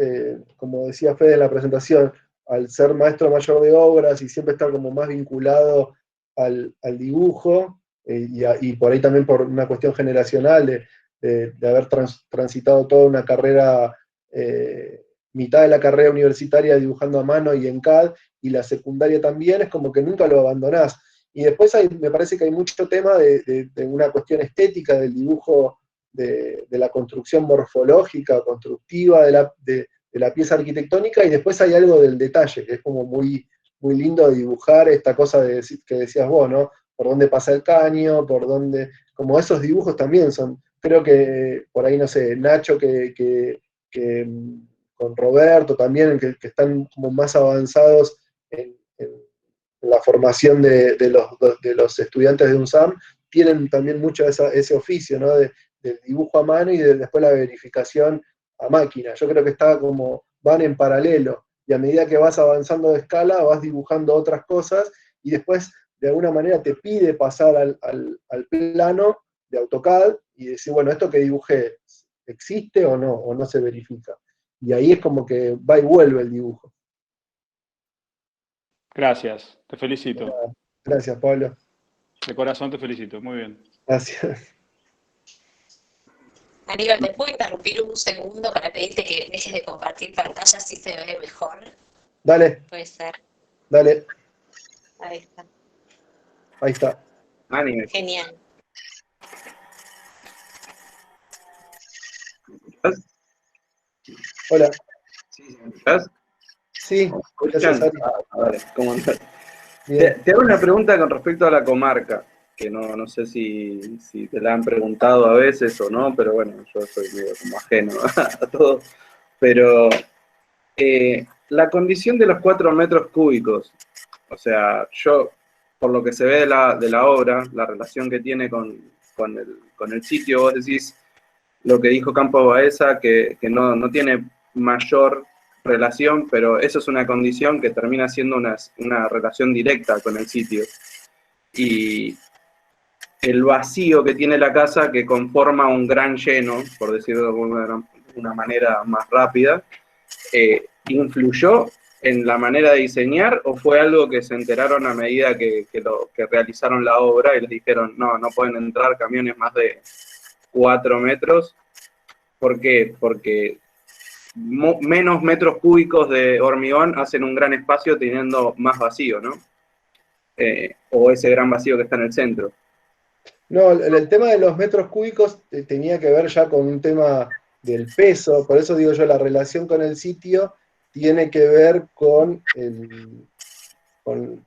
como decía Fede en la presentación, al ser maestro mayor de obras y siempre estar como más vinculado al dibujo, y por ahí también por una cuestión generacional de haber transitado toda una carrera, mitad de la carrera universitaria dibujando a mano y en CAD, y la secundaria también, es como que nunca lo abandonás. Y después me parece que hay mucho tema de una cuestión estética del dibujo, de la construcción morfológica, constructiva de la pieza arquitectónica, y después hay algo del detalle, que es como muy, muy lindo dibujar esta cosa que decías vos, ¿no? Por dónde pasa el caño, por dónde, como esos dibujos también son, creo que por ahí, no sé, Nacho con Roberto también, que están como más avanzados en la formación de los estudiantes de UNSAM, tienen también mucho ese oficio, ¿no? Del dibujo a mano y después la verificación a máquina. Yo creo que van en paralelo, y a medida que vas avanzando de escala, vas dibujando otras cosas, y después de alguna manera te pide pasar al plano de AutoCAD y decir, bueno, esto que dibujé, ¿existe o no se verifica? Y ahí es como que va y vuelve el dibujo. Gracias, te felicito. Gracias, Pablo. De corazón te felicito, muy bien. Gracias. Aníbal, ¿te puedo interrumpir un segundo para pedirte que dejes de compartir pantalla si se ve mejor? Dale. Puede ser. Dale. Ahí está. Ahí está. Genial. Hola. ¿Estás? Sí, gracias, Ari. A ver, ¿cómo andás? Bien. Te hago una pregunta con respecto a la comarca. que no sé si te la han preguntado a veces o no, pero bueno, yo soy medio como ajeno a todo. Pero la condición de los 4 metros cúbicos, o sea, yo, por lo que se ve de la obra, la relación que tiene con el sitio, vos decís lo que dijo Campo Baeza, que no tiene mayor relación, pero eso es una condición que termina siendo una relación directa con el sitio. Y el vacío que tiene la casa, que conforma un gran lleno, por decirlo de una manera más rápida, ¿influyó en la manera de diseñar o fue algo que se enteraron a medida que realizaron la obra y les dijeron, no pueden entrar camiones más de 4 metros? ¿Por qué? Porque menos metros cúbicos de hormigón hacen un gran espacio teniendo más vacío, ¿no? O ese gran vacío que está en el centro. No, el tema de los metros cúbicos tenía que ver ya con un tema del peso, por eso digo yo, la relación con el sitio tiene que ver con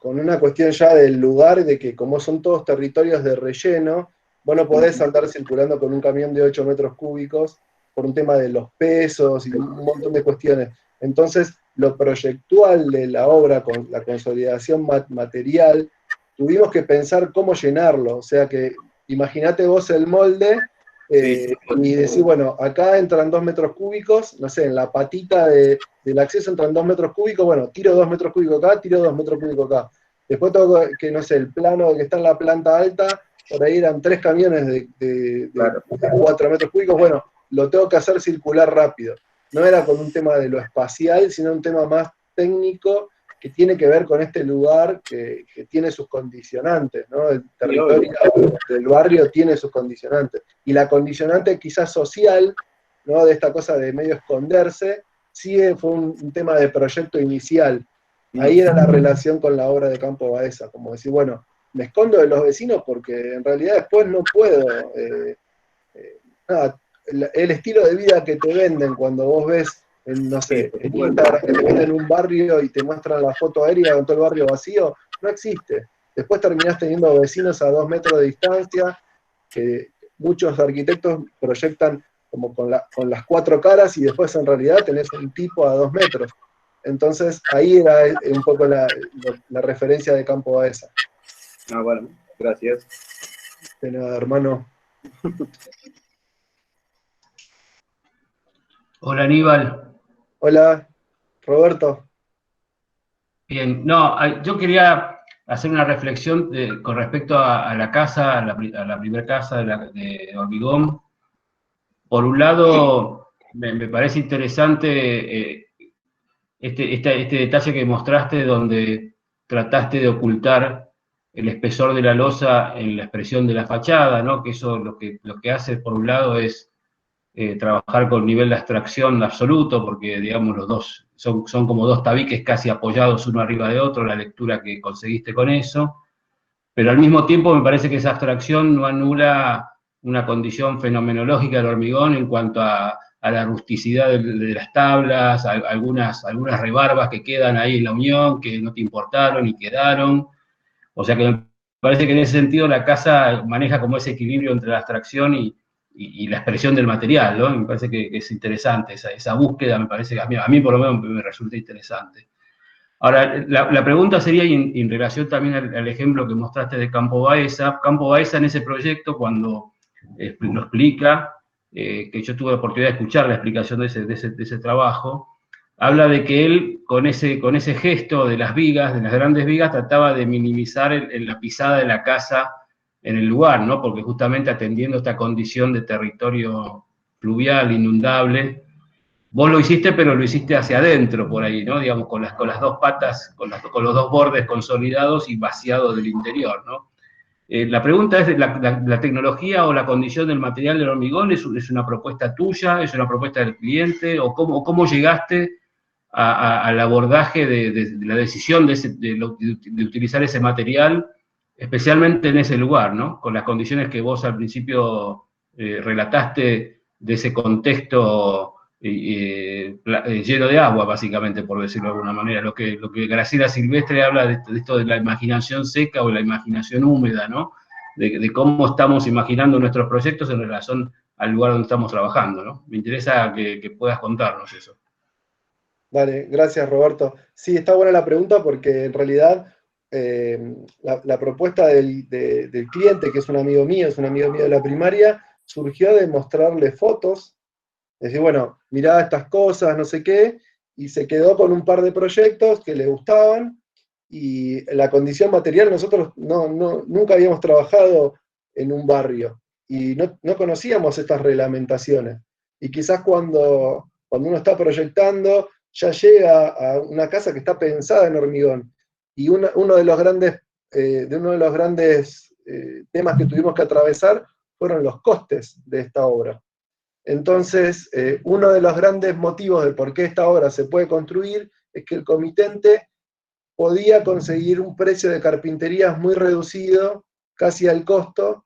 una cuestión ya del lugar, de que como son todos territorios de relleno, vos no podés andar circulando con un camión de 8 metros cúbicos por un tema de los pesos y un montón de cuestiones. Entonces, lo proyectual de la obra, con la consolidación material, tuvimos que pensar cómo llenarlo. O sea que, imaginate vos el molde y decís, bueno, acá entran 2 metros cúbicos, no sé, en la patita del acceso entran 2 metros cúbicos, bueno, tiro 2 metros cúbicos acá, tiro 2 metros cúbicos acá. Después tengo que, no sé, el plano que está en la planta alta, por ahí eran 3 camiones de 4 metros cúbicos, bueno, lo tengo que hacer circular rápido. No era con un tema de lo espacial, sino un tema más técnico que tiene que ver con este lugar que tiene sus condicionantes, ¿no? El territorio del barrio tiene sus condicionantes. Y la condicionante quizás social, ¿no? De esta cosa de medio esconderse, sí fue un tema de proyecto inicial. Ahí era la relación con la obra de Campo Baeza, como decir, bueno, me escondo de los vecinos porque en realidad después no puedo. Nada, el estilo de vida que te venden cuando vos ves, no sé, en Instagram que te venden un barrio y te muestran la foto aérea con todo el barrio vacío, no existe. Después terminás teniendo vecinos a 2 metros de distancia, que muchos arquitectos proyectan como con las 4 caras y después en realidad tenés un tipo a 2 metros. Entonces ahí era un poco la referencia de Campo Baeza. Ah, bueno, gracias. De nada, hermano. Hola Aníbal. Hola, Roberto. Bien, no, yo quería hacer una reflexión con respecto a la casa, a la primera casa de hormigón. Por un lado, me parece interesante este detalle que mostraste donde trataste de ocultar el espesor de la losa en la expresión de la fachada, ¿no? Que eso lo que hace, por un lado, es trabajar con nivel de abstracción absoluto, porque, digamos, los dos son como 2 tabiques casi apoyados uno arriba de otro, la lectura que conseguiste con eso, pero al mismo tiempo me parece que esa abstracción no anula una condición fenomenológica del hormigón en cuanto a la rusticidad de las tablas, algunas rebarbas que quedan ahí en la unión, que no te importaron y quedaron. O sea que me parece que en ese sentido la casa maneja como ese equilibrio entre la abstracción y la expresión del material, ¿no? Me parece que es interesante, esa búsqueda me parece que a mí por lo menos me resulta interesante. Ahora, la pregunta sería, en relación también al ejemplo que mostraste de Campo Baeza en ese proyecto, cuando lo explica, que yo tuve la oportunidad de escuchar la explicación de ese trabajo, habla de que él, con ese gesto de las vigas, de las grandes vigas, trataba de minimizar la pisada de la casa en el lugar, ¿no? Porque justamente atendiendo esta condición de territorio fluvial, inundable, vos lo hiciste, pero lo hiciste hacia adentro, por ahí, ¿no? Digamos, con las 2 patas, con los 2 bordes consolidados y vaciados del interior, ¿no? La pregunta es, ¿la tecnología o la condición del material del hormigón es una propuesta tuya, es una propuesta del cliente, o cómo llegaste al abordaje de la decisión de utilizar ese material, especialmente en ese lugar, ¿no? Con las condiciones que vos al principio relataste de ese contexto lleno de agua, básicamente, por decirlo de alguna manera. Lo que Graciela Silvestre habla de esto de la imaginación seca o la imaginación húmeda, ¿no? de cómo estamos imaginando nuestros proyectos en relación al lugar donde estamos trabajando, ¿no? Me interesa que puedas contarnos eso. Vale, gracias Roberto. Sí, está buena la pregunta porque en realidad la propuesta del cliente, que es un amigo mío de la primaria, surgió de mostrarle fotos, decir, bueno, mirá estas cosas, no sé qué, y se quedó con un par de proyectos que le gustaban, y la condición material, nosotros nunca habíamos trabajado en un barrio, y no conocíamos estas reglamentaciones. Y quizás cuando uno está proyectando, ya llega a una casa que está pensada en hormigón. Y uno de los grandes temas que tuvimos que atravesar fueron los costes de esta obra. Entonces, uno de los grandes motivos de por qué esta obra se puede construir es que el comitente podía conseguir un precio de carpinterías muy reducido, casi al costo,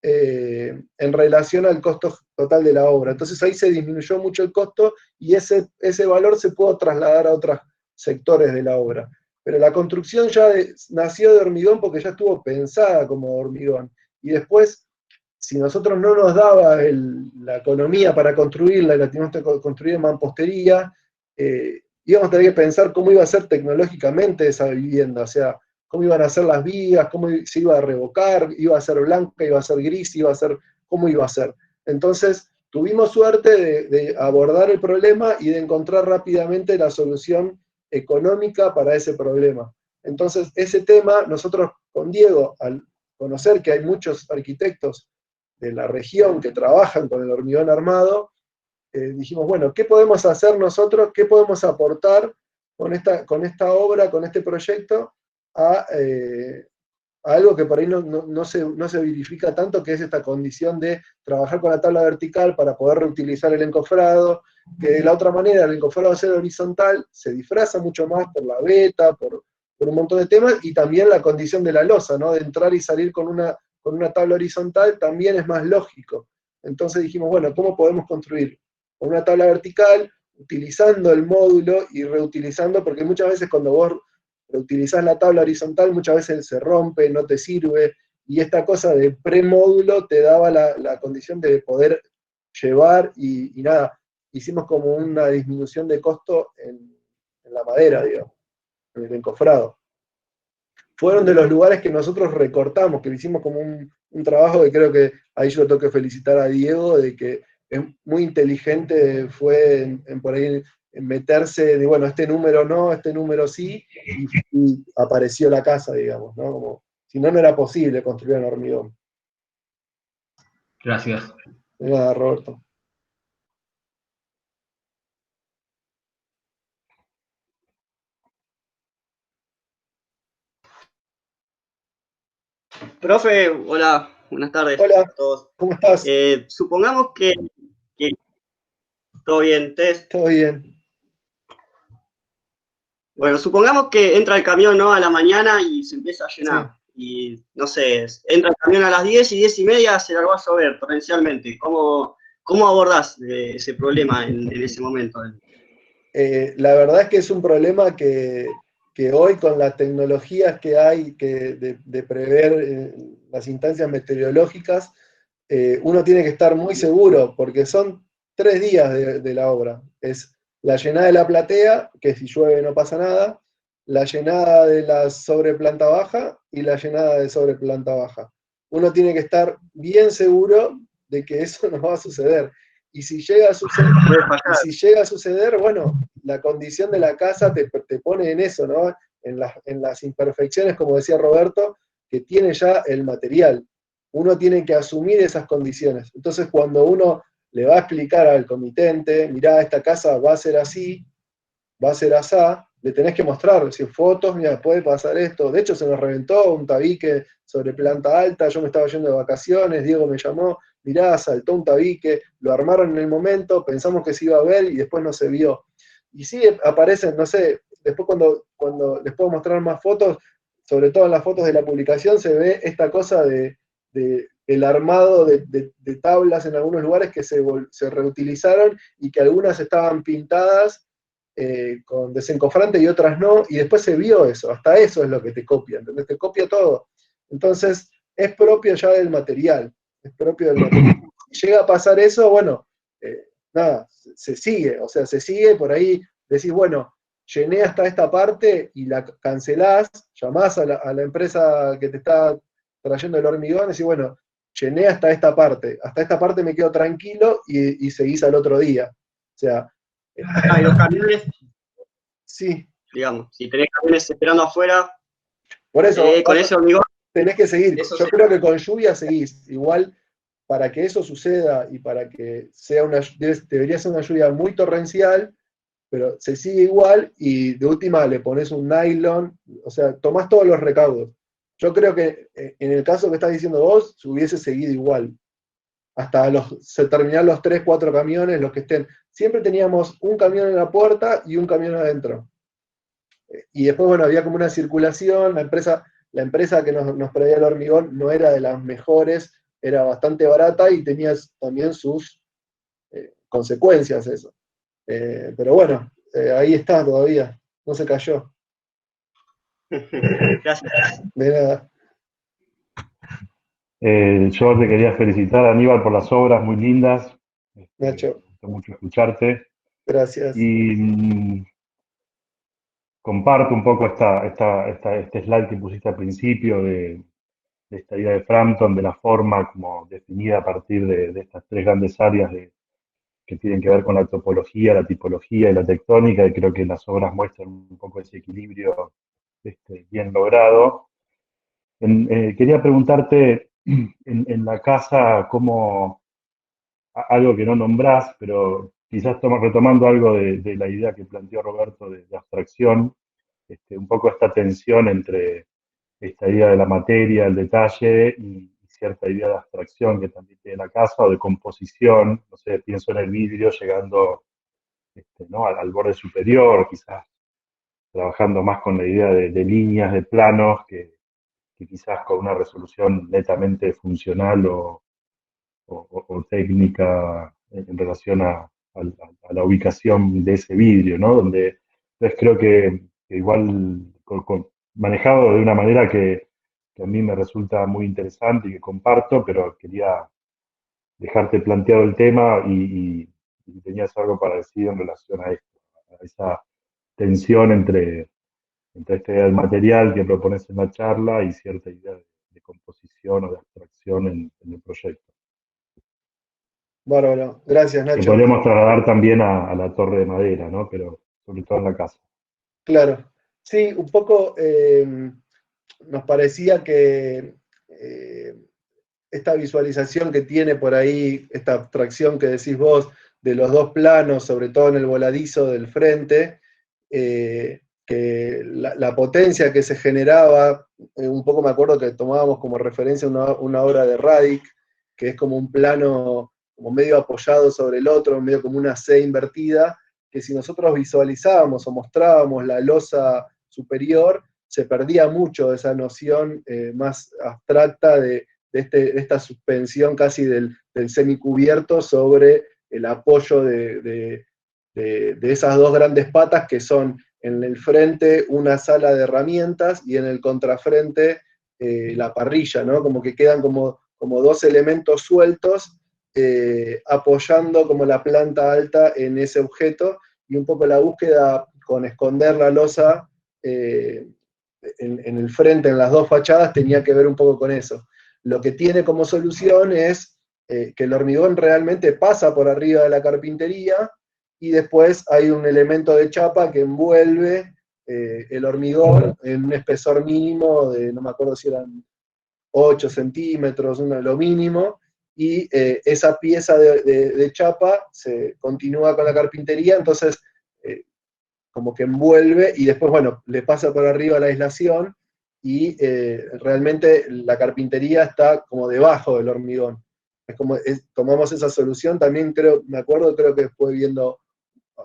en relación al costo total de la obra. Entonces ahí se disminuyó mucho el costo y ese valor se pudo trasladar a otros sectores de la obra. Pero la construcción ya nació de hormigón porque ya estuvo pensada como hormigón. Y después, si nosotros no nos daba la economía para construirla y la teníamos que construir en mampostería, íbamos a tener que pensar cómo iba a ser tecnológicamente esa vivienda, o sea, cómo iban a ser las vigas, cómo se iba a revocar, iba a ser blanca, iba a ser gris, cómo iba a ser. Entonces, tuvimos suerte de abordar el problema y de encontrar rápidamente la solución económica para ese problema. Entonces, ese tema, nosotros con Diego, al conocer que hay muchos arquitectos de la región que trabajan con el hormigón armado, dijimos, bueno, ¿qué podemos hacer nosotros? ¿Qué podemos aportar con esta obra, con este proyecto, a algo que por ahí no se verifica tanto, que es esta condición de trabajar con la tabla vertical para poder reutilizar el encofrado, que de la otra manera el encofrado ser horizontal se disfraza mucho más por la veta, por un montón de temas, y también la condición de la losa, ¿no? De entrar y salir con una tabla horizontal también es más lógico. Entonces dijimos, bueno, ¿cómo podemos construir? Con una tabla vertical, utilizando el módulo y reutilizando, porque muchas veces cuando vos reutilizás la tabla horizontal, muchas veces se rompe, no te sirve, y esta cosa de premódulo te daba la condición de poder llevar, y nada, hicimos como una disminución de costo en la madera, digamos, en el encofrado. Fueron de los lugares que nosotros recortamos, que le hicimos como un trabajo que creo que ahí yo tengo que felicitar a Diego, de que es muy inteligente, fue por ahí en meterse de, bueno, este número no, este número sí, y apareció la casa, digamos, ¿no? Como, si no, no era posible construir en hormigón. Gracias. De nada, Roberto. Profe, hola, buenas tardes Hola, a todos. ¿cómo estás? Supongamos que todo bien, Tess. Todo bien. Bueno, supongamos que entra el camión, ¿no? A la mañana y se empieza a llenar. Sí. Y, no sé, entra el camión a las 10 y 10 y media se largó a llover torrencialmente. ¿Cómo abordás ese problema en ese momento? La verdad es que es un problema que hoy con las tecnologías que hay de prever las instancias meteorológicas, uno tiene que estar muy seguro, porque son 3 días de la obra. Es la llenada de la platea, que si llueve no pasa nada, la llenada de la sobreplanta baja y la llenada de sobreplanta baja. Uno tiene que estar bien seguro de que eso no va a suceder. Y si llega a suceder, bueno, la condición de la casa te pone en eso, ¿no? En las imperfecciones, como decía Roberto, que tiene ya el material. Uno tiene que asumir esas condiciones. Entonces, cuando uno le va a explicar al comitente, mirá, esta casa va a ser así, va a ser asá, le tenés que mostrar, decir, fotos, mira, puede pasar esto. De hecho, se nos reventó un tabique sobre planta alta, yo me estaba yendo de vacaciones, Diego me llamó, mirá, saltó un tabique, lo armaron en el momento, pensamos que se iba a ver y después no se vio. Y sí aparecen, no sé, después cuando les puedo mostrar más fotos, sobre todo en las fotos de la publicación, se ve esta cosa el armado de tablas en algunos lugares que se reutilizaron y que algunas estaban pintadas con desencofrante y otras no, y después se vio eso, hasta eso es lo que te copia, ¿entendés? Te copia todo. Entonces, es propio ya del material, es propio del material. Si llega a pasar eso, bueno, nada, se sigue, o sea, se sigue, por ahí decís, bueno, llené hasta esta parte y la cancelás, llamás a la empresa que te está trayendo el hormigón y decís, bueno, llené hasta esta parte me quedo tranquilo y seguís al otro día. O sea, Y los camiones, sí, digamos, si tenés camiones esperando afuera, por eso con ese hormigón, tenés que seguir. eso Yo sí. creo que con lluvia seguís. Igual, para que eso suceda y para que sea debería ser una lluvia muy torrencial, pero se sigue igual y de última le pones un nylon, o sea, tomás todos los recaudos. Yo creo que en el caso que estás diciendo vos, se hubiese seguido igual. Hasta terminar los 3, 4 camiones, los que estén. Siempre teníamos un camión en la puerta y un camión adentro. Y después, bueno, había como una circulación, la empresa que nos traía el hormigón no era de las mejores, era bastante barata y tenía también sus consecuencias eso. Pero bueno, ahí está todavía, no se cayó. Gracias. De nada. Yo te quería felicitar, Aníbal, por las obras muy lindas. Nacho, Me gustó mucho escucharte. gracias. Y comparto un poco este slide que pusiste al principio de esta idea de Frampton, de la forma como definida a partir de estas tres grandes áreas que tienen que ver con la topología, la tipología y la tectónica, y creo que las obras muestran un poco ese equilibrio bien logrado. Quería preguntarte, en la casa, algo que no nombrás, pero quizás retomando algo de la idea que planteó Roberto de abstracción, un poco esta tensión entre esta idea de la materia, el detalle y cierta idea de abstracción que también tiene la casa, o de composición, no sé, pienso en el vidrio llegando ¿no? al borde superior, quizás trabajando más con la idea de líneas, de planos, que quizás con una resolución netamente funcional o técnica en relación a la ubicación de ese vidrio, ¿no? Entonces creo que igual manejado de una manera que a mí me resulta muy interesante y que comparto, pero quería dejarte planteado el tema y tenías algo para decir en relación a esto, a esa tensión entre esta idea del material que propones en la charla y cierta idea de composición o de abstracción en el proyecto. Bárbaro, gracias Que Nacho. podríamos trasladar también a la torre de madera, ¿no? Pero sobre todo en la casa. Claro, sí, un poco nos parecía que esta visualización que tiene por ahí, esta abstracción que decís vos de los dos planos, sobre todo en el voladizo del frente, que la potencia que se generaba, un poco me acuerdo que tomábamos como referencia una obra de Radic, que es como un plano como medio apoyado sobre el otro, medio como una C invertida, que si nosotros visualizábamos o mostrábamos la losa superior, se perdía mucho esa noción más abstracta de esta suspensión casi del semicubierto sobre el apoyo de esas dos grandes patas que son en el frente una sala de herramientas y en el contrafrente la parrilla, ¿no? Como que quedan como dos elementos sueltos apoyando como la planta alta en ese objeto y un poco la búsqueda con esconder la losa en el frente, en las dos fachadas, tenía que ver un poco con eso. Lo que tiene como solución es que el hormigón realmente pasa por arriba de la carpintería y después hay un elemento de chapa que envuelve el hormigón en un espesor mínimo de, no me acuerdo si eran 8 centímetros, lo mínimo, y esa pieza de chapa se continúa con la carpintería, entonces como que envuelve y después, bueno, le pasa por arriba la aislación y realmente la carpintería está como debajo del hormigón. Es como, tomamos esa solución, también me acuerdo, creo que después viendo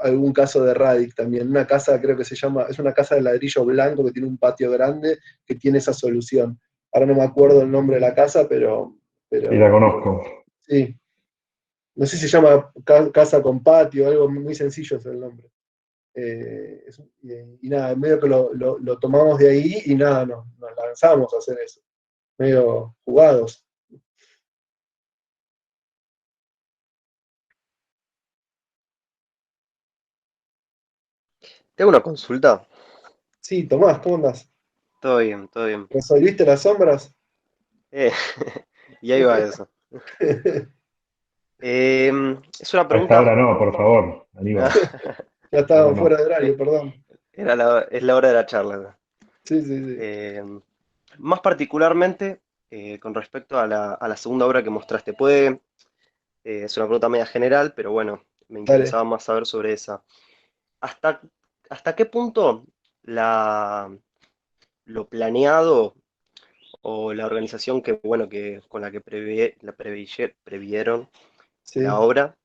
algún caso de Radic también, una casa creo que se llama, es una casa de ladrillo blanco que tiene un patio grande que tiene esa solución. Ahora no me acuerdo el nombre de la casa, pero Sí, la conozco. sí. No sé si se llama casa con patio, algo muy sencillo es el nombre. Y nada, medio que lo tomamos de ahí y nada, nos lanzamos a hacer eso. medio jugados. Tengo una consulta. Sí, Tomás, ¿cómo andás? Todo bien, todo bien. ¿Resolviste las sombras? Eh, y ahí va eso. Es una A esta pregunta. hora no, por favor, Aníbal. Ya Ahora estaban no. fuera de horario, perdón. Es la hora de la charla. Sí, sí, sí. Más particularmente con respecto a la segunda obra que mostraste. Es una pregunta media general, pero bueno, me Dale. interesaba más saber sobre esa. ¿Hasta, hasta qué punto lo planeado o la organización con la que previeron la Sí. obra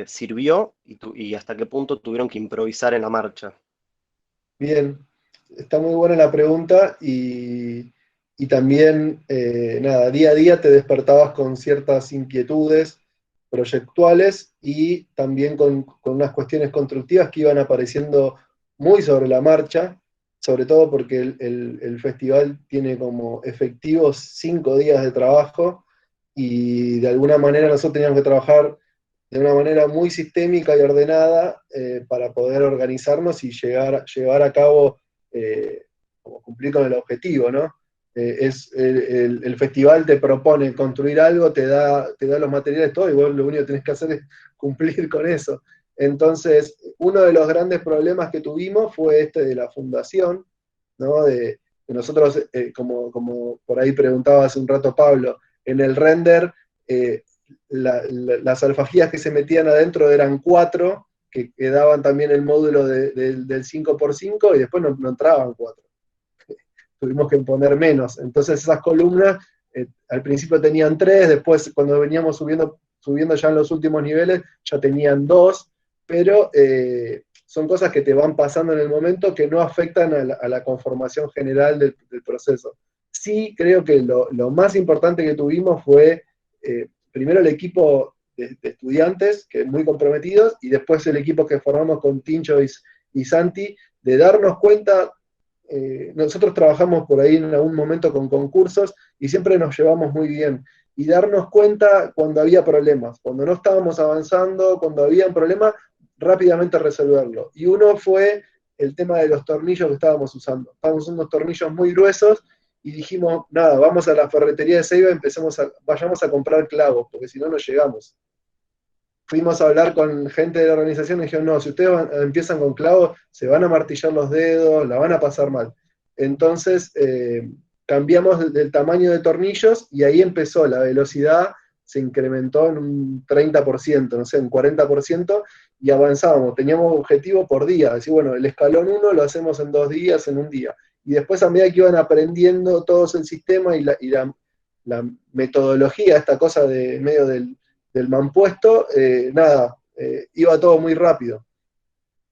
sirvió y hasta qué punto tuvieron que improvisar en la marcha? Bien, está muy buena la pregunta y también, nada, día a día te despertabas con ciertas inquietudes proyectuales y también con unas cuestiones constructivas que iban apareciendo muy sobre la marcha, sobre todo porque el festival tiene como efectivos 5 días de trabajo y de alguna manera nosotros teníamos que trabajar de una manera muy sistémica y ordenada para poder organizarnos y llevar a cabo, como cumplir con el objetivo, ¿no? El festival te propone construir algo, te da los materiales, todo, y vos lo único que tenés que hacer es cumplir con eso. Entonces, uno de los grandes problemas que tuvimos fue este de la fundación, ¿no? De nosotros, como por ahí preguntaba hace un rato Pablo, en el render las alfajías que se metían adentro eran 4, que daban también el módulo del 5x5 y después no entraban 4. Tuvimos que poner menos. Entonces esas columnas al principio tenían 3, después cuando veníamos subiendo ya en los últimos niveles ya tenían 2, pero son cosas que te van pasando en el momento que no afectan a la conformación general del proceso. Sí, creo que lo más importante que tuvimos fue primero el equipo de estudiantes, que muy comprometidos, y después el equipo que formamos con Tincho y Santi, de darnos cuenta. Nosotros trabajamos por ahí en algún momento con concursos y siempre nos llevamos muy bien. Y darnos cuenta cuando había problemas, cuando no estábamos avanzando, cuando había un problema, rápidamente resolverlo. Y uno fue el tema de los tornillos que estábamos usando. Estábamos usando unos tornillos muy gruesos y dijimos, nada, vamos a la ferretería de Ceiba y vayamos a comprar clavos, porque si no, no llegamos. Fuimos a hablar con gente de la organización y dijeron, no, si ustedes empiezan con clavos, se van a martillar los dedos, la van a pasar mal. Entonces, cambiamos el tamaño de tornillos y ahí empezó, la velocidad se incrementó en un 30%, no sé, un 40%, y avanzábamos. Teníamos objetivo por día, decir, bueno, el escalón 1 lo hacemos en 2 días, en un día. Y después, a medida que iban aprendiendo todos el sistema y la metodología, esta cosa de medio del mampuesto, nada, iba todo muy rápido.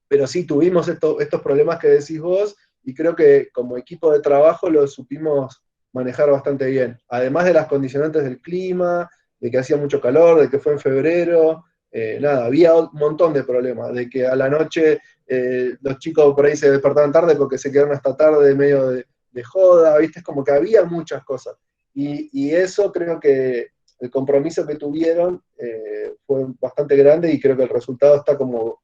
Pero sí tuvimos estos problemas que decís vos y creo que como equipo de trabajo lo supimos manejar bastante bien. Además de las condicionantes del clima, de que hacía mucho calor, de que fue en febrero, nada, había un montón de problemas, de que a la noche los chicos por ahí se despertaban tarde porque se quedaron hasta tarde medio de joda, ¿viste? Es como que había muchas cosas. Y eso creo que el compromiso que tuvieron fue bastante grande y creo que el resultado está como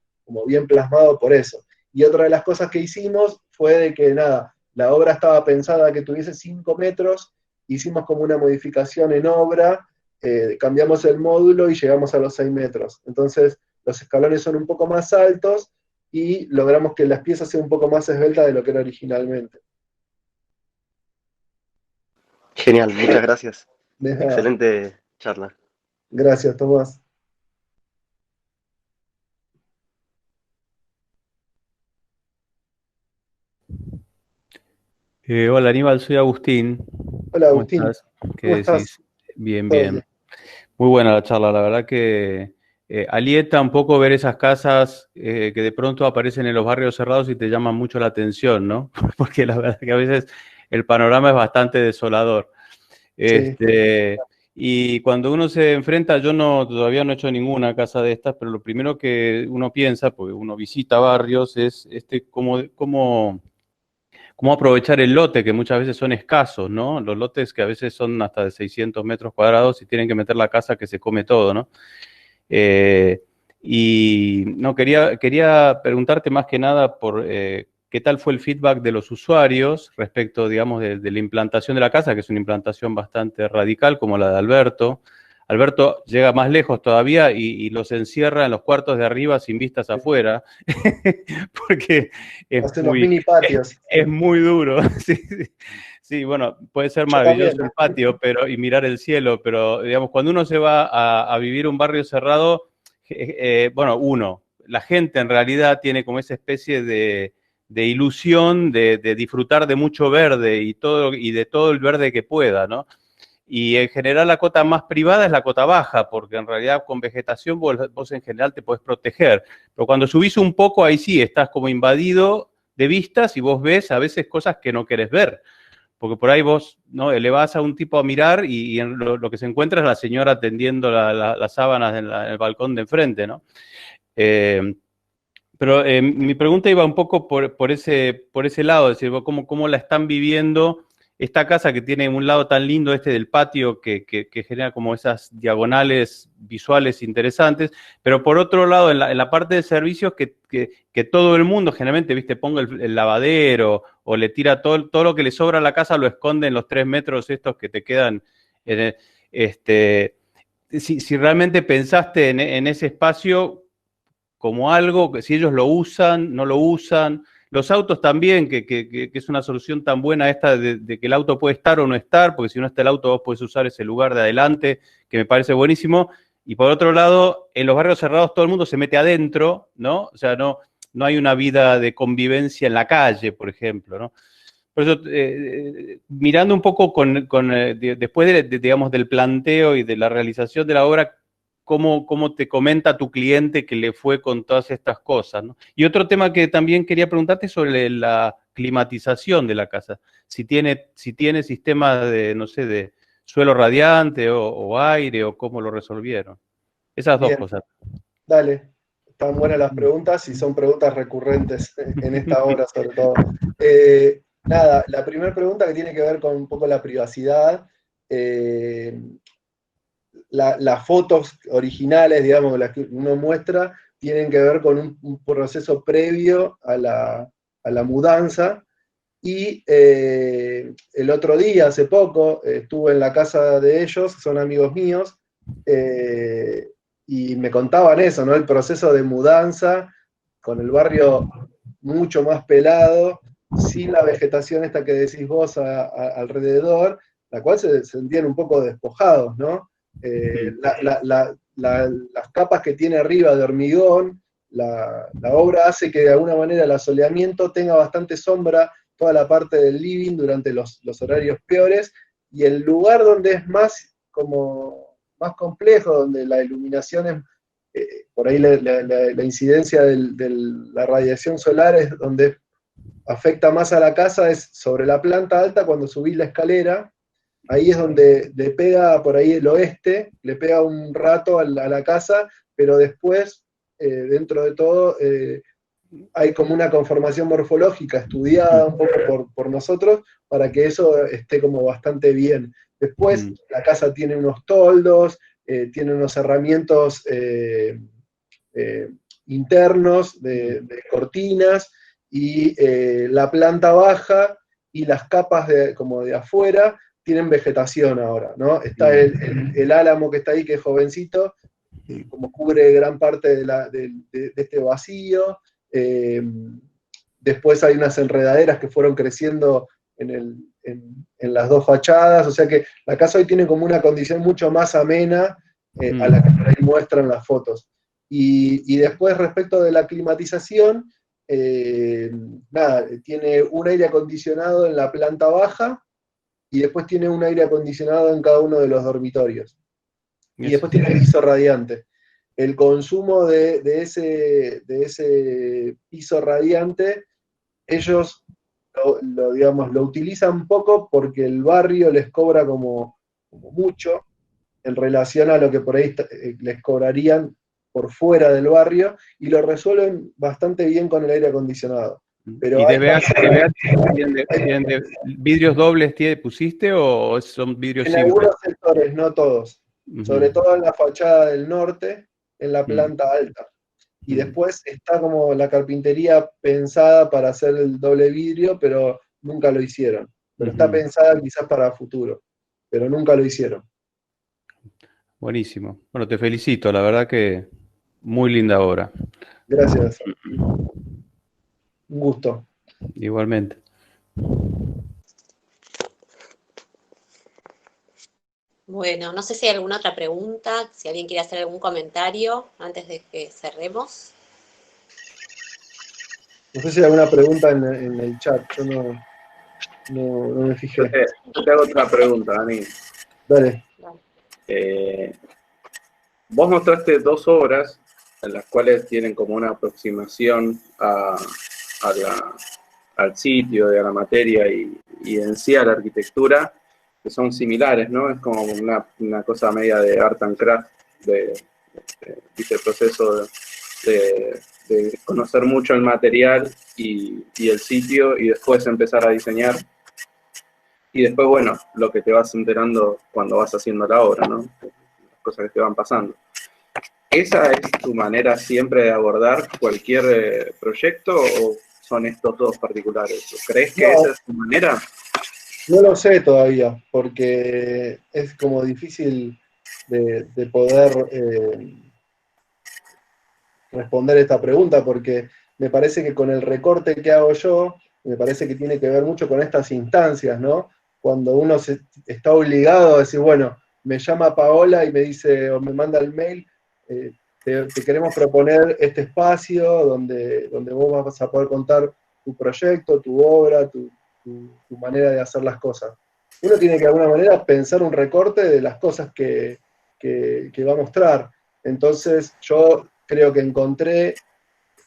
bien plasmado por eso. Y otra de las cosas que hicimos fue de que, nada, la obra estaba pensada que tuviese 5 metros, hicimos como una modificación en obra, cambiamos el módulo y llegamos a los 6 metros. Entonces, los escalones son un poco más altos y logramos que las piezas sean un poco más esbeltas de lo que era originalmente. Genial, muchas gracias. De nada. Excelente charla. Gracias, Tomás. Hola Aníbal, soy Agustín. Hola, ¿Cómo Agustín. estás? ¿Qué ¿Cómo decís? estás? Bien, Todo bien. bien. Muy buena la charla, la verdad que alienta un poco ver esas casas que de pronto aparecen en los barrios cerrados y te llaman mucho la atención, ¿no? Porque la verdad que a veces el panorama es bastante desolador. Sí. Y cuando uno se enfrenta, yo todavía no he hecho ninguna casa de estas, pero lo primero que uno piensa, porque uno visita barrios, es cómo aprovechar el lote, que muchas veces son escasos, ¿no? Los lotes que a veces son hasta de 600 metros cuadrados y tienen que meter la casa que se come todo, ¿no? Y no, quería preguntarte más que nada por qué tal fue el feedback de los usuarios respecto, digamos, de la implantación de la casa, que es una implantación bastante radical como la de Alberto. Alberto llega más lejos todavía y los encierra en los cuartos de arriba sin vistas afuera, porque Hace unos mini patios. es muy duro. Sí, sí. Sí, bueno, puede ser maravilloso el patio y mirar el cielo, pero digamos, cuando uno se va a vivir un barrio cerrado, bueno, la gente en realidad tiene como esa especie de ilusión de disfrutar de mucho verde y de todo el verde que pueda, ¿no? Y en general la cota más privada es la cota baja, porque en realidad con vegetación vos en general te podés proteger. Pero cuando subís un poco, ahí sí, estás como invadido de vistas y vos ves a veces cosas que no querés ver. Porque por ahí vos, ¿no?, elevás a un tipo a mirar y lo que se encuentra es la señora tendiendo las sábanas en el balcón de enfrente, ¿no? Pero mi pregunta iba un poco por ese lado, es decir, ¿cómo la están viviendo esta casa que tiene un lado tan lindo del patio que genera como esas diagonales visuales interesantes, pero por otro lado, en la parte de servicios que todo el mundo generalmente, viste, ponga el lavadero o le tira todo lo que le sobra a la casa, lo esconde en los 3 metros estos que te quedan. Si realmente pensaste en ese espacio como algo, que si ellos lo usan, no lo usan. Los autos también, que es una solución tan buena esta de que el auto puede estar o no estar, porque si no está el auto vos podés usar ese lugar de adelante, que me parece buenísimo. Y por otro lado, en los barrios cerrados todo el mundo se mete adentro, ¿no? O sea, no hay una vida de convivencia en la calle, por ejemplo, ¿no? Por eso, mirando un poco después digamos, del planteo y de la realización de la obra, ¿cómo te comenta tu cliente que le fue con todas estas cosas, ¿no? Y otro tema que también quería preguntarte es sobre la climatización de la casa. Si tiene sistema de, no sé, de suelo radiante o aire, o cómo lo resolvieron. Esas dos cosas. Dale, están buenas las preguntas y son preguntas recurrentes en esta obra sobre todo. Nada, la primera pregunta que tiene que ver con un poco la privacidad. Las fotos originales, digamos, las que uno muestra, tienen que ver con un proceso previo a la mudanza. Y el otro día, hace poco, estuve en la casa de ellos, son amigos míos, y me contaban eso, ¿no? El proceso de mudanza, con el barrio mucho más pelado, sin la vegetación esta que decís vos alrededor, la cual se sentían un poco despojados, ¿no? Las capas que tiene arriba de hormigón, la obra hace que de alguna manera el asoleamiento tenga bastante sombra toda la parte del living durante los horarios peores, y el lugar donde es más complejo, donde la iluminación es, por ahí la incidencia de la radiación solar es donde afecta más a la casa, es sobre la planta alta cuando subís la escalera. Ahí es donde le pega por ahí el oeste, le pega un rato a la casa, pero después, dentro de todo, hay como una conformación morfológica estudiada un poco por nosotros para que eso esté como bastante bien. Después, la casa tiene unos toldos, tiene unos cerramientos internos de cortinas, y la planta baja y las capas como de afuera tienen vegetación ahora, ¿no? Está el álamo que está ahí, que es jovencito, como cubre gran parte de este vacío. Después hay unas enredaderas que fueron creciendo en las dos fachadas, o sea que la casa hoy tiene como una condición mucho más amena a la que por ahí muestran las fotos. Y después, respecto de la climatización, nada, tiene un aire acondicionado en la planta baja, y después tiene un aire acondicionado en cada uno de los dormitorios. Y después tiene piso radiante. El consumo de ese piso radiante, ellos lo utilizan poco porque el barrio les cobra como mucho en relación a lo que por ahí les cobrarían por fuera del barrio, y lo resuelven bastante bien con el aire acondicionado. Pero ¿Y hay de vidrios dobles pusiste o son vidrios en simples? algunos sectores, no todos. Sobre Ujú. todo en la fachada del norte, en la Mm. planta alta. Y Mm. después está como la carpintería pensada para hacer el doble vidrio, pero nunca lo hicieron. Pero está Ujú. pensada quizás para futuro, pero nunca lo hicieron. Buenísimo. Bueno, te felicito, la verdad que muy linda obra. Gracias. Un gusto. Igualmente. Bueno, no sé si hay alguna otra pregunta, si alguien quiere hacer algún comentario antes de que cerremos. No sé si hay alguna pregunta en el chat, yo no me fijé. Yo te hago otra pregunta, Dani. Dale. Vos mostraste 2 obras en las cuales tienen como una aproximación al sitio, a la materia y en sí a la arquitectura, que son similares, ¿no? Es como una cosa media de art and craft, ¿viste? El proceso de conocer mucho el material y el sitio y después empezar a diseñar. Y después, bueno, lo que te vas enterando cuando vas haciendo la obra, ¿no? Las cosas que te van pasando. ¿Esa es tu manera siempre de abordar cualquier proyecto o son estos dos particulares? ¿Crees que esa es tu manera? No lo sé todavía, porque es como difícil de poder responder esta pregunta, porque me parece que con el recorte que hago yo, me parece que tiene que ver mucho con estas instancias, ¿no? Cuando uno está obligado a decir, bueno, me llama Paola y me dice, o me manda el mail, te queremos proponer este espacio donde vos vas a poder contar tu proyecto, tu obra, tu manera de hacer las cosas. Uno tiene que de alguna manera pensar un recorte de las cosas que va a mostrar. Entonces yo creo que encontré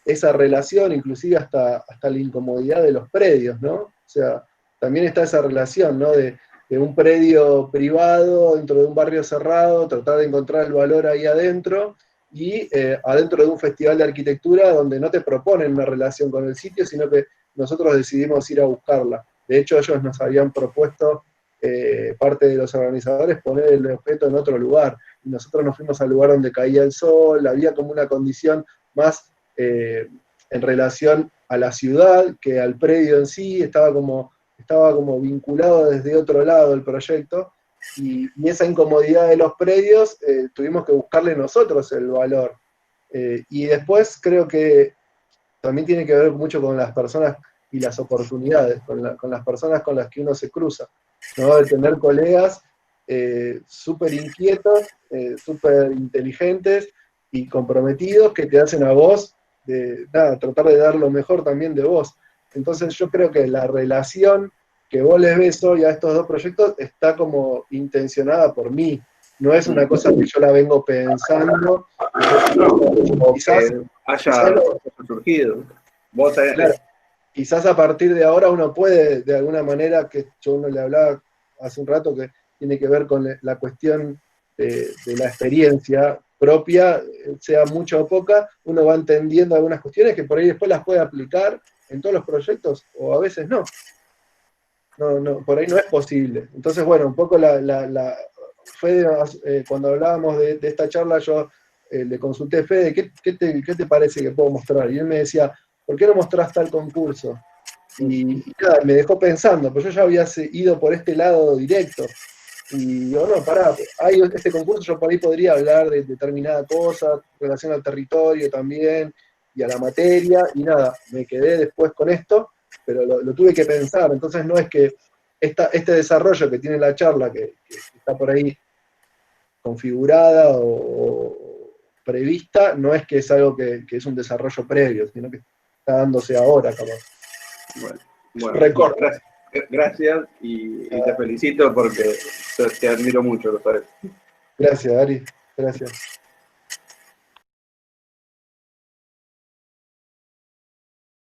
esa relación, inclusive hasta la incomodidad de los predios, ¿no? O sea, también está esa relación, ¿no? De un predio privado dentro de un barrio cerrado, tratar de encontrar el valor ahí adentro, y adentro de un festival de arquitectura donde no te proponen una relación con el sitio, sino que nosotros decidimos ir a buscarla. De hecho, ellos nos habían propuesto, parte de los organizadores, poner el objeto en otro lugar. Y nosotros nos fuimos al lugar donde caía el sol, había como una condición más en relación a la ciudad que al predio en sí, estaba como vinculado desde otro lado el proyecto, y esa incomodidad de los predios tuvimos que buscarle nosotros el valor. Y después creo que también tiene que ver mucho con las personas y las oportunidades, con las personas con las que uno se cruza, ¿no? De tener colegas súper inquietos, súper inteligentes y comprometidos que te hacen a vos tratar de dar lo mejor también de vos. Entonces yo creo que la relación que vos les ves hoy a estos dos proyectos está como intencionada por mí. No es una cosa que yo la vengo pensando. Quizás haya surgido. Vos claro, quizás a partir de ahora uno puede, de alguna manera, que yo uno le hablaba hace un rato, que tiene que ver con la cuestión de la experiencia propia, sea mucha o poca, uno va entendiendo algunas cuestiones que por ahí después las puede aplicar en todos los proyectos, o a veces no. No, por ahí no es posible. Entonces, bueno, un poco Fede, cuando hablábamos de esta charla, yo le consulté a Fede, ¿qué te parece que puedo mostrar? Y él me decía, ¿por qué no mostrás tal concurso? Y nada, me dejó pensando, pues yo ya había ido por este lado directo. Y yo, no, pará, hay este concurso, yo por ahí podría hablar de determinada cosa, en relación al territorio también, y a la materia, y nada, me quedé después con esto, pero lo tuve que pensar. Entonces no es que este desarrollo que tiene la charla, que está por ahí configurada o prevista, no es que es algo que es un desarrollo previo, sino que está dándose ahora, capaz. Bueno, gracias y te felicito porque te admiro mucho, lo sabes. Gracias, Ari. Gracias.